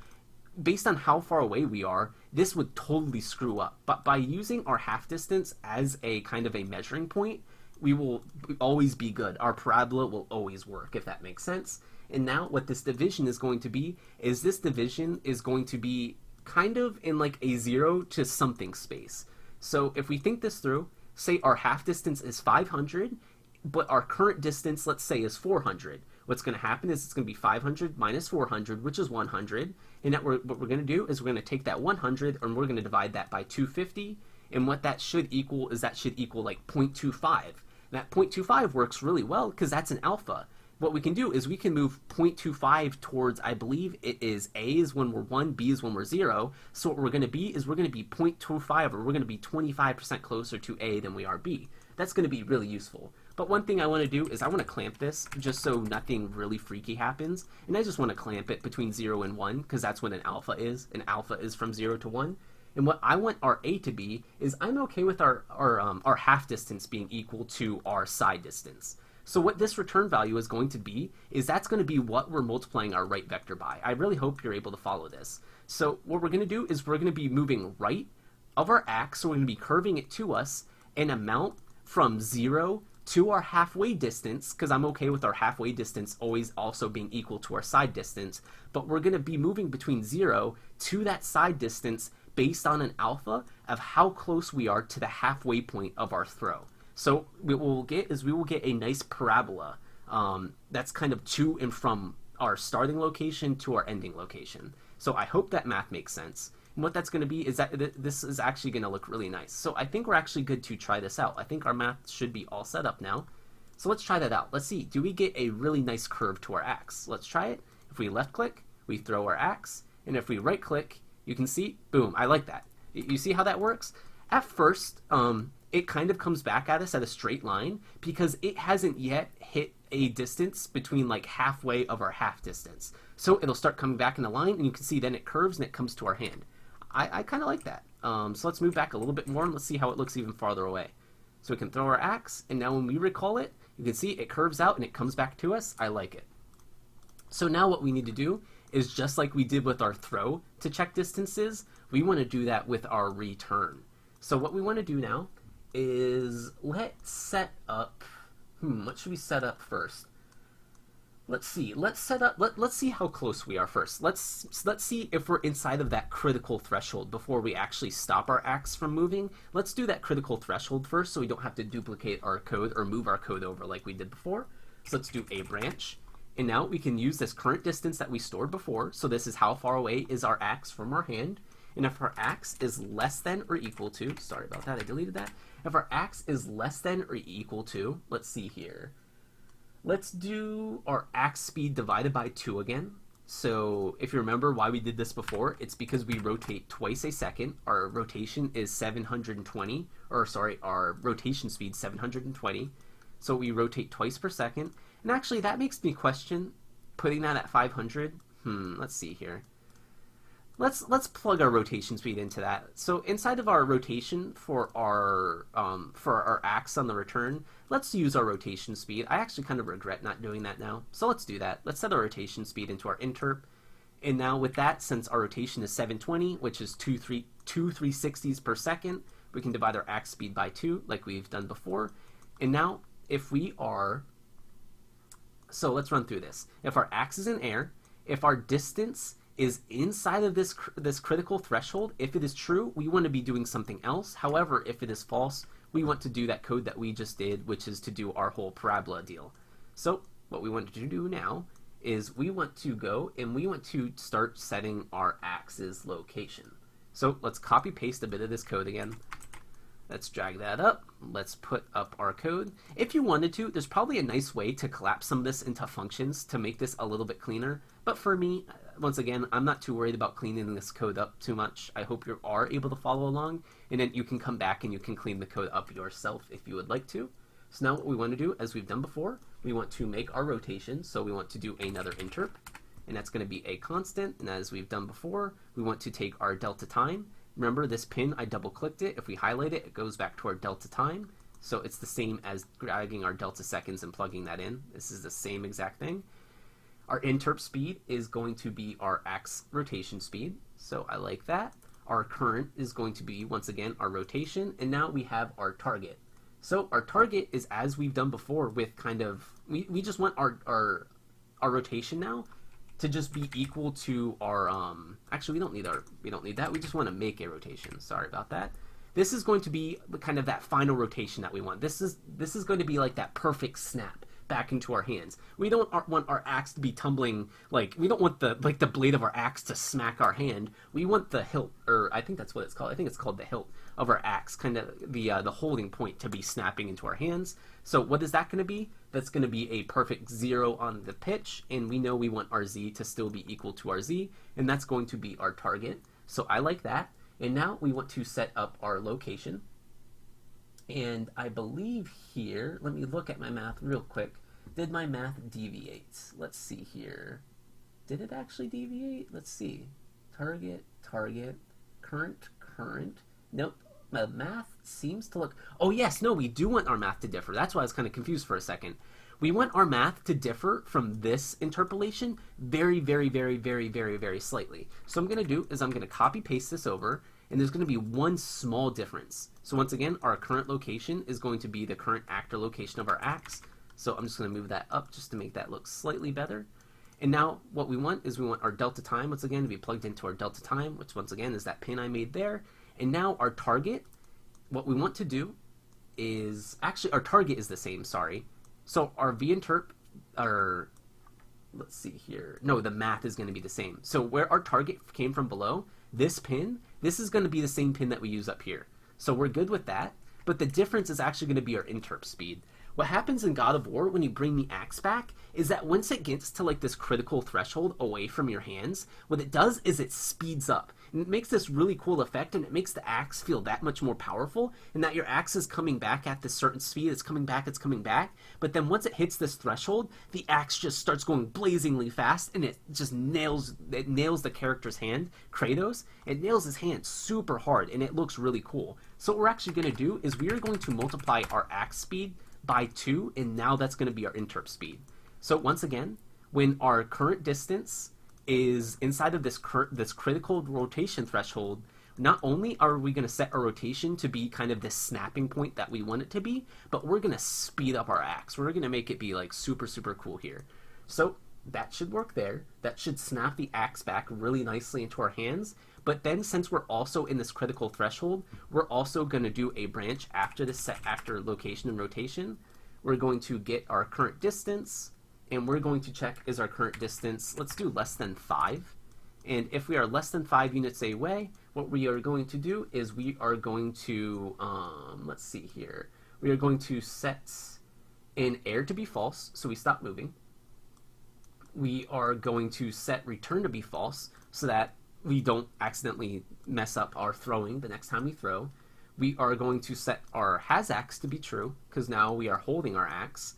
based on how far away we are, this would totally screw up. But by using our half distance as a kind of a measuring point, we will always be good. Our parabola will always work, if that makes sense. And now what this division is going to be is this division is going to be kind of in like a 0 to something space. So if we think this through, say our half distance is 500, but our current distance, let's say, is 400. What's going to happen is it's going to be 500 minus 400, which is 100. And what we're going to do is we're going to take that 100 and we're going to divide that by 250. And what that should equal is that should equal like 0.25. And that 0.25 works really well because that's an alpha. What we can do is we can move 0.25 towards, I believe it is A is when we're 1, B is when we're 0. So what we're going to be is we're going to be 0.25, or we're going to be 25% closer to A than we are B. that's going to be really useful. But one thing I want to do is I want to clamp this just so nothing really freaky happens. And I just want to clamp it between 0 and 1 because that's when an alpha is. An alpha is from 0 to 1. And what I want our A to be is I'm okay with our half distance being equal to our side distance. So what this return value is going to be is that's going to be what we're multiplying our right vector by. I really hope you're able to follow this. So what we're going to do is we're going to be moving right of our ax, so we're going to be curving it to us an amount from 0 to our halfway distance, because I'm okay with our halfway distance always also being equal to our side distance, but we're going to be moving between 0 to that side distance based on an alpha of how close we are to the halfway point of our throw. So what we'll get is we will get a nice parabola that's kind of to and from our starting location to our ending location. So I hope that math makes sense. And what that's going to be is that this is actually going to look really nice. So I think we're actually good to try this out. I think our math should be all set up now. So let's try that out. Let's see, do we get a really nice curve to our ax? Let's try it. If we left click, we throw our ax. And if we right click, you can see, boom, I like that. You see how that works? At first, it kind of comes back at us at a straight line because it hasn't yet hit a distance between like halfway of our half distance. So it'll start coming back in a line, and you can see then it curves and it comes to our hand. I kind of like that. So let's move back a little bit more and let's see how it looks even farther away. So we can throw our axe, and now when we recall it, you can see it curves out and it comes back to us. I like it. So now what we need to do is just like we did with our throw to check distances, we want to do that with our return. So what we want to do now is let's set up, what should we set up first? Let's see. Let's see how close we are first. Let's see if we're inside of that critical threshold before we actually stop our axe from moving. Let's do that critical threshold first so we don't have to duplicate our code or move our code over like we did before. So let's do a branch. And now we can use this current distance that we stored before. So this is how far away is our axe from our hand. And if our axe is less than or equal to, sorry about that, I deleted that. If our axe is less than or equal to, let's see here. Let's do our axe speed divided by 2 again. So if you remember why we did this before, it's because we rotate twice a second. Our rotation is 720, or sorry, our rotation speed 720. So we rotate twice per second. And actually that makes me question putting that at 500. Let's see here. Let's plug our rotation speed into that. So inside of our rotation for our axe on the return, let's use our rotation speed. I actually kind of regret not doing that now. So let's do that. Let's set our rotation speed into our interp. And now with that, since our rotation is 720, which is 2 360s per second, we can divide our axe speed by 2 like we've done before. And now if we are, so let's run through this. If our axe is in air, if our distance is inside of this critical threshold, if it is true, we want to be doing something else. However, if it is false, we want to do that code that we just did, which is to do our whole parabola deal. So what we want to do now is we want to go and we want to start setting our axe's location. So let's copy paste a bit of this code again. Let's drag that up. Let's put up our code. If you wanted to, there's probably a nice way to collapse some of this into functions to make this a little bit cleaner. But for me, once again, I'm not too worried about cleaning this code up too much. I hope you are able to follow along, and then you can come back and you can clean the code up yourself if you would like to. So now what we want to do, as we've done before, we want to make our rotation. So we want to do another interp, and that's going to be a constant. And as we've done before, we want to take our delta time. Remember this pin, I double clicked it. If we highlight it, it goes back to our delta time. So it's the same as dragging our delta seconds and plugging that in. This is the same exact thing. Our interp speed is going to be our axe rotation speed. So I like that. Our current is going to be, once again, our rotation. And now we have our target. So our target is as we've done before with kind of, we just want our rotation now to just be equal to our, actually we don't need that, we just want to make a rotation, sorry about that. This is going to be kind of that final rotation that we want. This is going to be like that perfect snap back into our hands. We don't want our axe to be tumbling, like, we don't want the blade of our axe to smack our hand. We want the hilt, or I think that's what it's called, I think it's called the hilt of our axe, kind of the holding point to be snapping into our hands. So what is that going to be? That's going to be a perfect 0 on the pitch, and we know we want our z to still be equal to our z, and that's going to be our target. So I like that. And now we want to set up our location. And I believe here, let me look at my math real quick. Did my math deviate? Let's see here. Did it actually deviate? Let's see. Target, target, current, current. Nope. My math seems to look... Oh, yes. No, we do want our math to differ. That's why I was kind of confused for a second. We want our math to differ from this interpolation very, very, very, very, very, very slightly. So what I'm going to do is I'm going to copy paste this over, and there's going to be one small difference. So once again, our current location is going to be the current actor location of our axe. So I'm just going to move that up just to make that look slightly better. And now what we want is we want our delta time once again to be plugged into our delta time, which once again is that pin I made there. And now our target, what we want to do is, actually our target is the same, sorry. So our vinterp, or let's see here, no, the math is going to be the same. So where our target came from below, this pin, this is going to be the same pin that we use up here. So we're good with that, but the difference is actually going to be our interp speed. What happens in God of War when you bring the axe back is that once it gets to like this critical threshold away from your hands, what it does is it speeds up. And it makes this really cool effect, and it makes the axe feel that much more powerful, and that your axe is coming back at this certain speed. It's coming back, but then once it hits this threshold, the axe just starts going blazingly fast, and it just nails the character's hand, Kratos. It nails his hand super hard, and it looks really cool. So what we're actually going to do is we are going to multiply our axe speed by 2, and now that's going to be our interp speed. So once again, when our current distance is inside of this critical rotation threshold, not only are we going to set our rotation to be kind of this snapping point that we want it to be, but we're going to speed up our axe. We're going to make it be like super, super cool here. So that should work there. That should snap the axe back really nicely into our hands. But then since we're also in this critical threshold, we're also going to do a branch after this set after location and rotation. We're going to get our current distance, and we're going to check is our current distance, let's do less than 5. And if we are less than 5 units away, what we are going to do is we are going to, let's see here, we are going to set in air to be false, so we stop moving. We are going to set return to be false, so that we don't accidentally mess up our throwing the next time we throw. We are going to set our has axe to be true, because now we are holding our axe.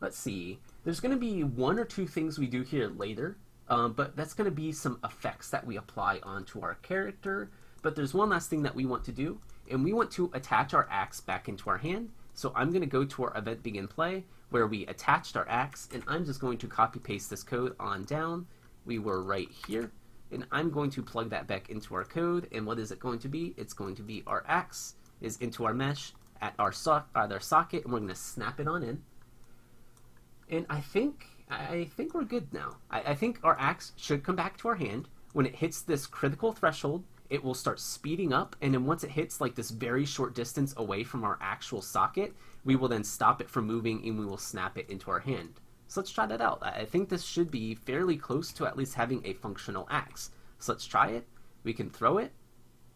Let's see, there's going to be 1 or 2 things we do here later, but that's going to be some effects that we apply onto our character. But there's one last thing that we want to do, and we want to attach our axe back into our hand. So I'm going to go to our event begin play, where we attached our axe, and I'm just going to copy paste this code on down. We were right here, and I'm going to plug that back into our code. And what is it going to be? It's going to be our axe is into our mesh at our socket, and we're going to snap it on in. And I think we're good now. I think our axe should come back to our hand. When it hits this critical threshold, it will start speeding up, and then once it hits like this very short distance away from our actual socket, we will then stop it from moving, and we will snap it into our hand. So let's try that out. I think this should be fairly close to at least having a functional axe. So let's try it. We can throw it.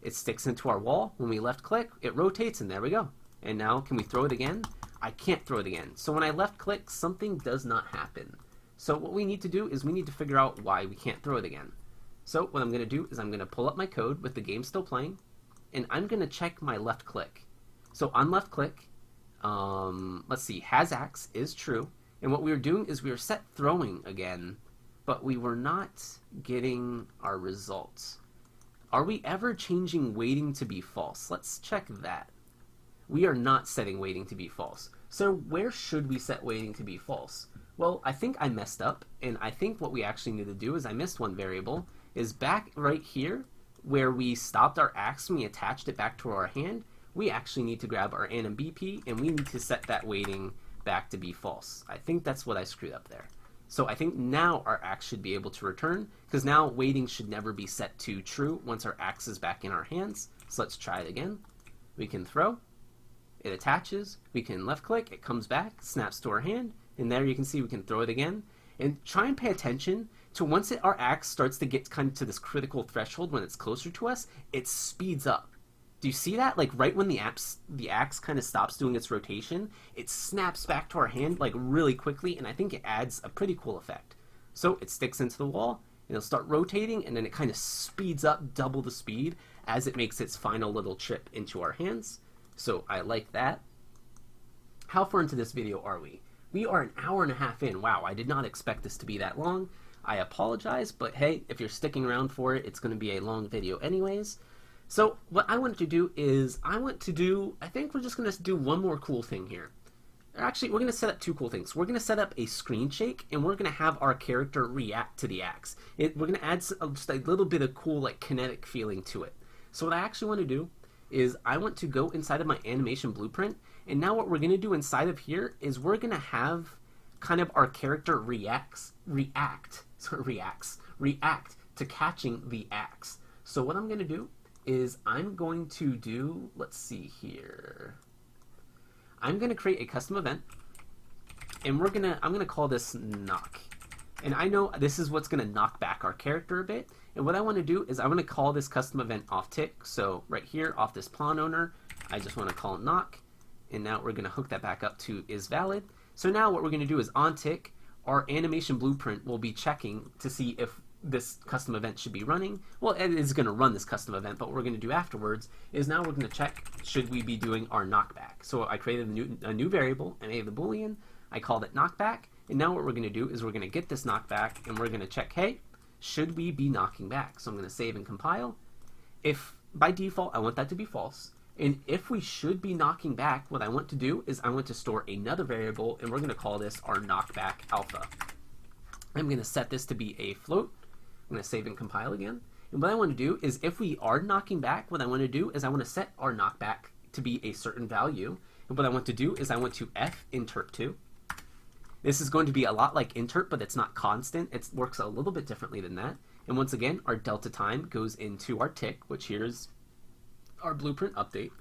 It sticks into our wall. When we left click, it rotates, and there we go. And now, can we throw it again? I can't throw it again. So when I left click, something does not happen. So what we need to do is we need to figure out why we can't throw it again. So what I'm going to do is I'm going to pull up my code with the game still playing, and I'm going to check my left click. So on left click, let's see, has axe is true. And what we were doing is we were set throwing again, but we were not getting our results. Are we ever changing waiting to be false? Let's check that. We are not setting waiting to be false. So where should we set waiting to be false? Well, I think I messed up, and I think what we actually need to do is I missed one variable, is back right here where we stopped our axe and we attached it back to our hand, we actually need to grab our anim BP, and we need to set that waiting back to be false. I think that's what I screwed up there. So I think now our axe should be able to return, because now waiting should never be set to true once our axe is back in our hands. So let's try it again. We can throw. It attaches, we can left click, it comes back, snaps to our hand, and there you can see we can throw it again. And try and pay attention to once our axe starts to get kind of to this critical threshold when it's closer to us, it speeds up. Do you see that? Like right when the axe kind of stops doing its rotation, it snaps back to our hand like really quickly, and I think it adds a pretty cool effect. So it sticks into the wall, and it'll start rotating, and then it kind of speeds up double the speed as it makes its final little trip into our hands. So I like that. How far into this video are we? We are an hour and a half in. Wow, I did not expect this to be that long. I apologize, but hey, if you're sticking around for it, it's going to be a long video anyways. So what I want to do is, I think we're just going to do one more cool thing here. Actually, we're going to set up two cool things. We're going to set up a screen shake, and we're going to have our character react to the axe. We're going to add just a little bit of cool, like, kinetic feeling to it. So what I actually want to do is I want to go inside of my animation blueprint, and now what we're going to do inside of here is we're going to have kind of our character react to catching the axe. So what I'm going to do is I'm going to do, let's see here, I'm going to create a custom event, and I'm going to call this knock. And I know this is what's going to knock back our character a bit. And what I want to do is I want to call this custom event off tick. So right here off this pawn owner, I just want to call it knock. And now we're going to hook that back up to is valid. So now what we're going to do is on tick, our animation blueprint will be checking to see if this custom event should be running. Well, it is going to run this custom event, but what we're going to do afterwards is now we're going to check, should we be doing our knockback? So I created a new variable, I made the boolean, I called it knockback, and now what we're going to do is we're going to get this knockback, and we're going to check, hey, should we be knocking back? So I'm going to save and compile. If by default I want that to be false, and if we should be knocking back, what I want to do is I want to store another variable, and we're going to call this our knockback alpha. I'm going to set this to be a float. I'm going to save and compile again. And what I want to do is if we are knocking back, what I want to do is I want to set our knockback to be a certain value. And what I want to do is I want to f_interp2. This is going to be a lot like interp, but it's not constant. It works a little bit differently than that. And once again, our delta time goes into our tick, which here's our blueprint update.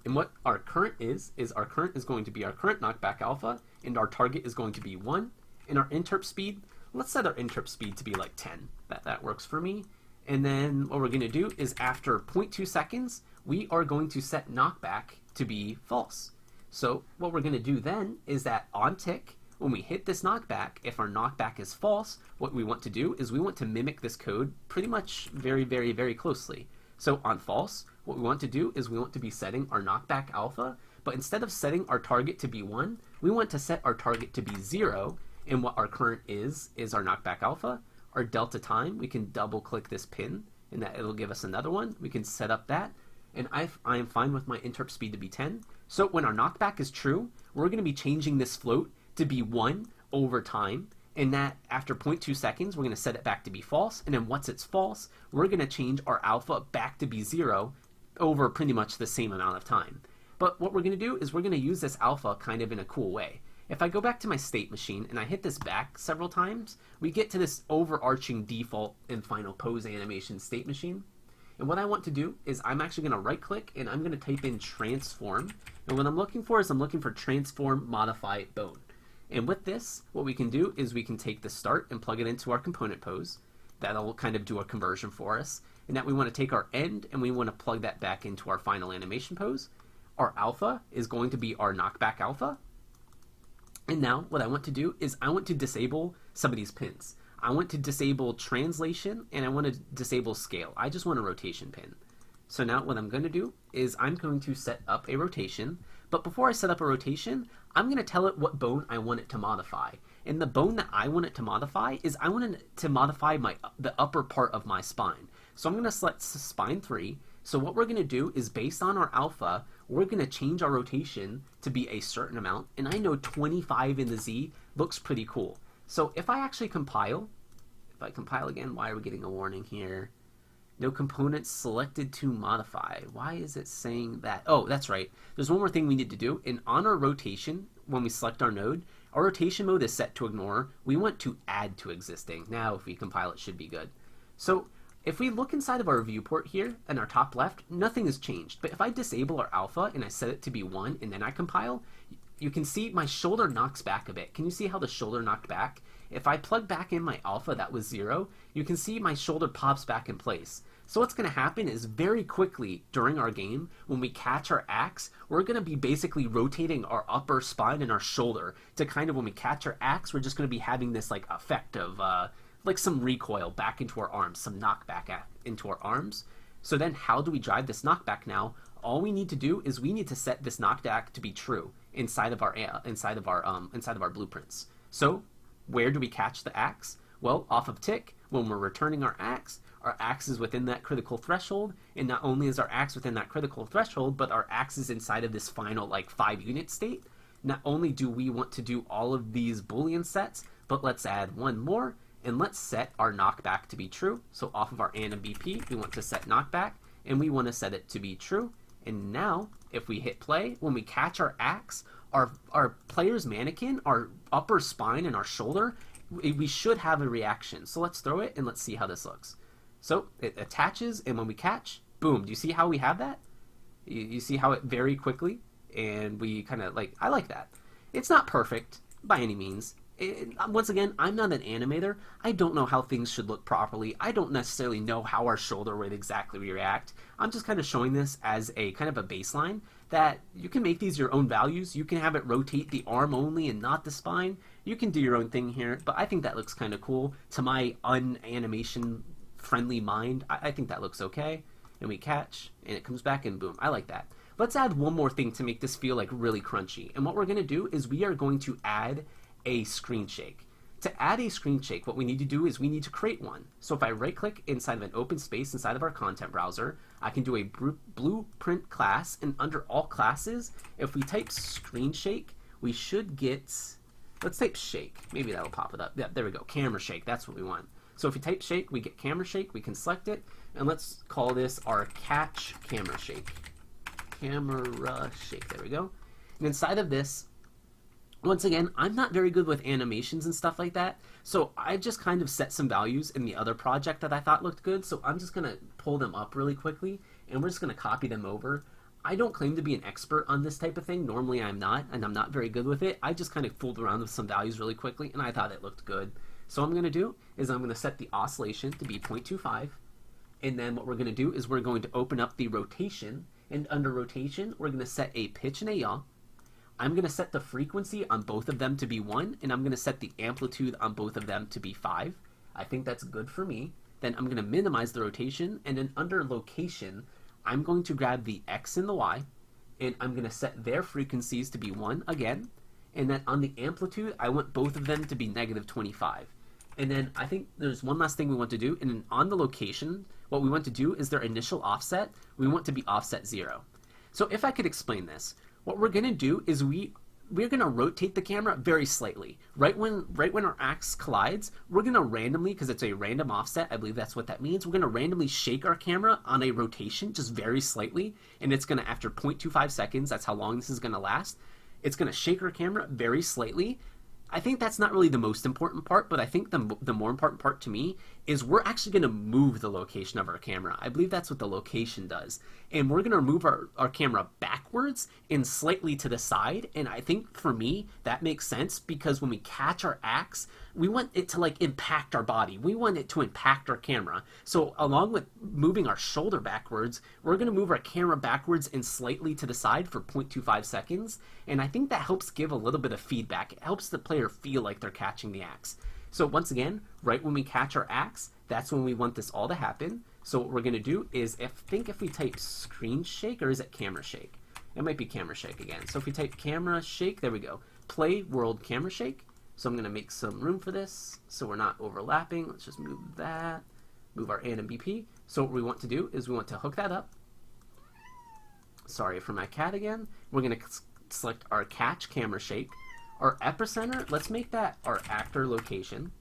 And what our current is our current is going to be our current knockback alpha, and our target is going to be 1. And our interp speed, let's set our interp speed to be like 10. That works for me. And then what we're going to do is after 0.2 seconds, we are going to set knockback to be false. So what we're going to do then is that on tick, when we hit this knockback, if our knockback is false, what we want to do is we want to mimic this code pretty much very, very, very closely. So on false, what we want to do is we want to be setting our knockback alpha, but instead of setting our target to be 1, we want to set our target to be 0, and what our current is our knockback alpha. Our delta time, we can double click this pin, and that it'll give us another one. We can set up that, and I am fine with my interp speed to be 10. So when our knockback is true, we're going to be changing this float to be 1 over time, and that after 0.2 seconds, we're going to set it back to be false, and then once it's false, we're going to change our alpha back to be 0 over pretty much the same amount of time. But what we're going to do is we're going to use this alpha kind of in a cool way. If I go back to my state machine and I hit this back several times, we get to this overarching default and final pose animation state machine. And what I want to do is I'm actually going to right click and I'm going to type in transform. And what I'm looking for is I'm looking for transform modify bone. And with this, what we can do is we can take the start and plug it into our component pose. That'll kind of do a conversion for us. And that we want to take our end and we want to plug that back into our final animation pose. Our alpha is going to be our knockback alpha. And now what I want to do is I want to disable some of these pins. I want to disable translation and I want to disable scale. I just want a rotation pin. So now what I'm going to do is I'm going to set up a rotation. But before I set up a rotation, I'm going to tell it what bone I want it to modify. And the bone that I want it to modify is I want it to modify the upper part of my spine. So I'm going to select spine 3. So what we're going to do is based on our alpha, we're going to change our rotation to be a certain amount. And I know 25 in the Z looks pretty cool. So if I actually compile, if I compile again, why are we getting a warning here? No components selected to modify. Why is it saying that? Oh, that's right. There's one more thing we need to do. And on our rotation, when we select our node, our rotation mode is set to ignore. We want to add to existing. Now if we compile, it should be good. So if we look inside of our viewport here in our top left, nothing has changed. But if I disable our alpha and I set it to be 1 and then I compile, you can see my shoulder knocks back a bit. Can you see how the shoulder knocked back? If I plug back in my alpha that was 0, you can see my shoulder pops back in place. So what's going to happen is very quickly during our game, when we catch our axe, we're going to be basically rotating our upper spine and our shoulder to kind of, when we catch our axe, we're just going to be having this like effect of like some recoil back into our arms, some knockback into our arms. So then how do we drive this knockback now? all we need to do is we need to set this knockback to be true inside of our blueprints. So where do we catch the axe? Well, off of tick, when we're returning our axe is within that critical threshold, and not only is our axe within that critical threshold, but our axe is inside of this final like 5-unit state. Not only do we want to do all of these Boolean sets, but let's add one more, and let's set our knockback to be true. So off of our ANMBP, we want to set knockback, and we want to set it to be true. And now, if we hit play, when we catch our axe, our player's mannequin, our upper spine, and our shoulder, we should have a reaction. So let's throw it, and let's see how this looks. So it attaches, and when we catch, boom. Do you see how we have that? You see how it very quickly, and we kind of like, I like that. It's not perfect by any means. Once again, I'm not an animator. I don't know how things should look properly. I don't necessarily know how our shoulder would exactly react. I'm just kind of showing this as a kind of a baseline that you can make these your own values. You can have it rotate the arm only and not the spine. You can do your own thing here, but I think that looks kind of cool. To my un-animation friendly mind, I think that looks okay. And we catch, and it comes back, and boom. I like that. Let's add one more thing to make this feel like really crunchy. And what we're going to do is we are going to add a screen shake. To add a screen shake, what we need to do is we need to create one. So if I right click inside of an open space inside of our content browser, I can do a blueprint class, and under all classes, if we type screen shake, we should get, let's type shake. Maybe that'll pop it up. Yeah, there we go. Camera shake. That's what we want. So if we type shake, we get camera shake. We can select it, and let's call this our catch camera shake. Camera shake. There we go. And inside of this, once again, I'm not very good with animations and stuff like that, so I just kind of set some values in the other project that I thought looked good, so I'm just going to pull them up really quickly, and we're just going to copy them over. I don't claim to be an expert on this type of thing. Normally I'm not, and I'm not very good with it. I just kind of fooled around with some values really quickly, and I thought it looked good. So what I'm going to do is I'm going to set the oscillation to be 0.25, and then what we're going to do is we're going to open up the rotation, and under rotation, we're going to set a pitch and a yaw. I'm going to set the frequency on both of them to be 1, and I'm going to set the amplitude on both of them to be 5. I think that's good for me. Then I'm going to minimize the rotation, and then under location, I'm going to grab the X and the Y, and I'm going to set their frequencies to be 1 again, and then on the amplitude, I want both of them to be -25. And then I think there's one last thing we want to do, and then on the location, what we want to do is their initial offset, we want to be offset 0. So if I could explain this, what we're going to do is we're going to rotate the camera very slightly. Right when our axe collides, we're going to randomly, because it's a random offset, I believe that's what that means, we're going to randomly shake our camera on a rotation just very slightly, and it's going to, after 0.25 seconds, that's how long this is going to last, it's going to shake our camera very slightly. I think that's not really the most important part, but I think the more important part to me is we're actually going to move the location of our camera. I believe that's what the location does. And we're going to move our camera backwards and slightly to the side. And I think for me, that makes sense because when we catch our axe, we want it to like impact our body. We want it to impact our camera. So along with moving our shoulder backwards, we're going to move our camera backwards and slightly to the side for 0.25 seconds. And I think that helps give a little bit of feedback. It helps the player feel like they're catching the axe. So once again, right when we catch our axe, that's when we want this all to happen. So what we're going to do is, if we type screen shake, or is it camera shake? It might be camera shake again. So if we type camera shake, there we go. Play world camera shake. So I'm going to make some room for this so we're not overlapping. Let's just move that, move our ANMBP. So what we want to do is we want to hook that up. Sorry for my cat again. We're going to select our catch camera shake. Our epicenter, let's make that our actor location.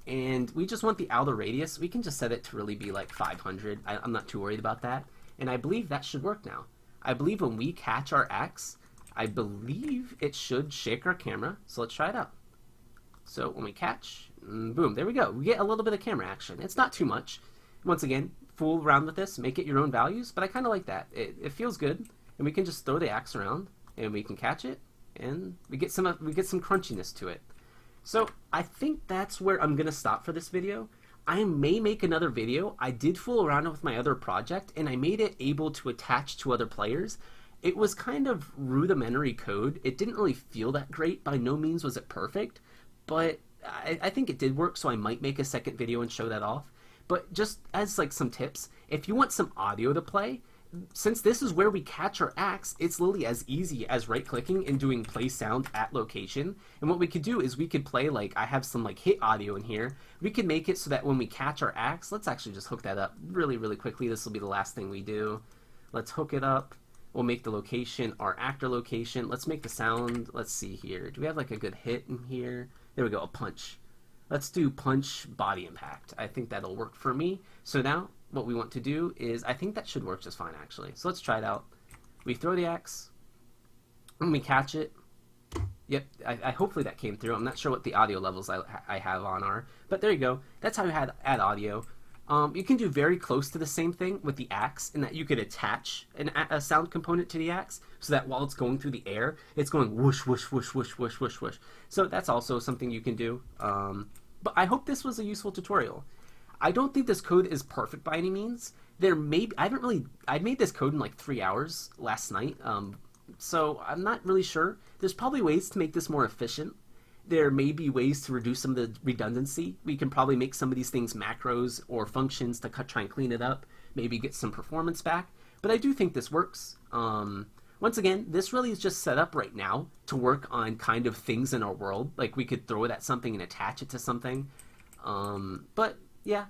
And we just want the outer radius. We can just set it to really be like 500. I'm not too worried about that. And I believe that should work now. I believe when we catch our X, I believe it should shake our camera. So let's try it out. So when we catch, boom, there we go. We get a little bit of camera action. It's not too much. Once again, fool around with this, make it your own values, but I kind of like that. It feels good, and we can just throw the axe around, and we can catch it, and we get some crunchiness to it. So I think that's where I'm gonna stop for this video. I may make another video. I did fool around with my other project, and I made it able to attach to other players. It was kind of rudimentary code. It didn't really feel that great. By no means was it perfect, but I think it did work, so I might make a second video and show that off. But just as like some tips, if you want some audio to play, since this is where we catch our axe, it's literally as easy as right-clicking and doing play sound at location. And what we could do is we could play, like, I have some, like, hit audio in here. We could make it so that when we catch our axe, let's actually just hook that up really, really quickly. This will be the last thing we do. Let's hook it up. We'll make the location our actor location. Let's make the sound. Let's see here. Do we have, like, a good hit in here? There we go, a punch. Let's do punch body impact. I think that'll work for me. So now what we want to do is, I think that should work just fine actually. So let's try it out. We throw the axe, and we catch it. Yep, I hopefully that came through. I'm not sure what the audio levels I have on are, but there you go. That's how you add audio. You can do very close to the same thing with the axe, in that you could attach a sound component to the axe, so that while it's going through the air, it's going whoosh, whoosh, whoosh, whoosh, whoosh, whoosh, whoosh. So that's also something you can do. But I hope this was a useful tutorial. I don't think this code is perfect by any means. I made this code in like 3 hours last night, so I'm not really sure. There's probably ways to make this more efficient. There may be ways to reduce some of the redundancy. We can probably make some of these things macros or functions to try and clean it up, maybe get some performance back. But I do think this works. Once again, this really is just set up right now to work on kind of things in our world. Like we could throw it at something and attach it to something. But yeah,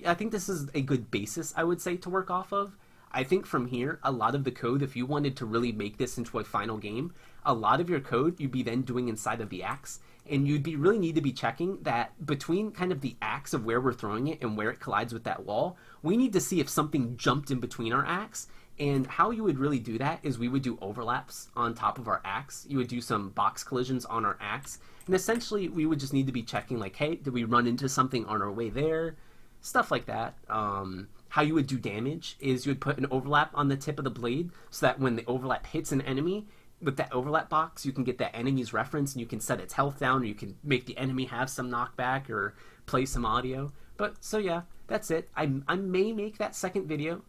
I think this is a good basis, I would say, to work off of. I think from here, a lot of the code, if you wanted to really make this into a final game, a lot of your code you'd be then doing inside of the axe, and you'd really need to be checking that between kind of the axe of where we're throwing it and where it collides with that wall, we need to see if something jumped in between our axe. And how you would really do that is we would do overlaps on top of our axe. You would do some box collisions on our axe, and essentially we would just need to be checking like, hey, did we run into something on our way there? Stuff like that. How you would do damage is you would put an overlap on the tip of the blade so that when the overlap hits an enemy, with that overlap box, you can get that enemy's reference and you can set its health down, or you can make the enemy have some knockback or play some audio. But so yeah, that's it. I may make that second video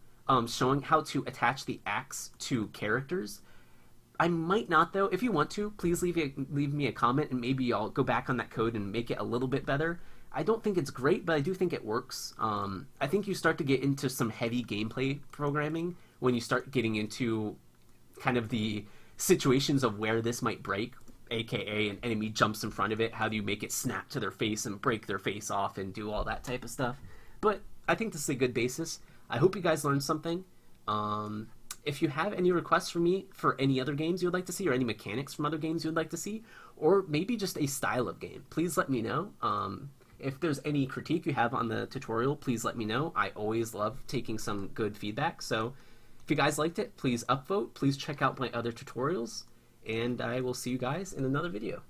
showing how to attach the axe to characters. I might not though. If you want to, please leave me a comment and maybe I'll go back on that code and make it a little bit better. I don't think it's great, but I do think it works. I think you start to get into some heavy gameplay programming when you start getting into kind of the situations of where this might break, aka an enemy jumps in front of it. How do you make it snap to their face and break their face off and do all that type of stuff? But I think this is a good basis. I hope you guys learned something. If you have any requests for me for any other games you would like to see, or any mechanics from other games you would like to see, or maybe just a style of game, please let me know. If there's any critique you have on the tutorial, please let me know. I always love taking some good feedback. So if you guys liked it, please upvote. Please check out my other tutorials, and I will see you guys in another video.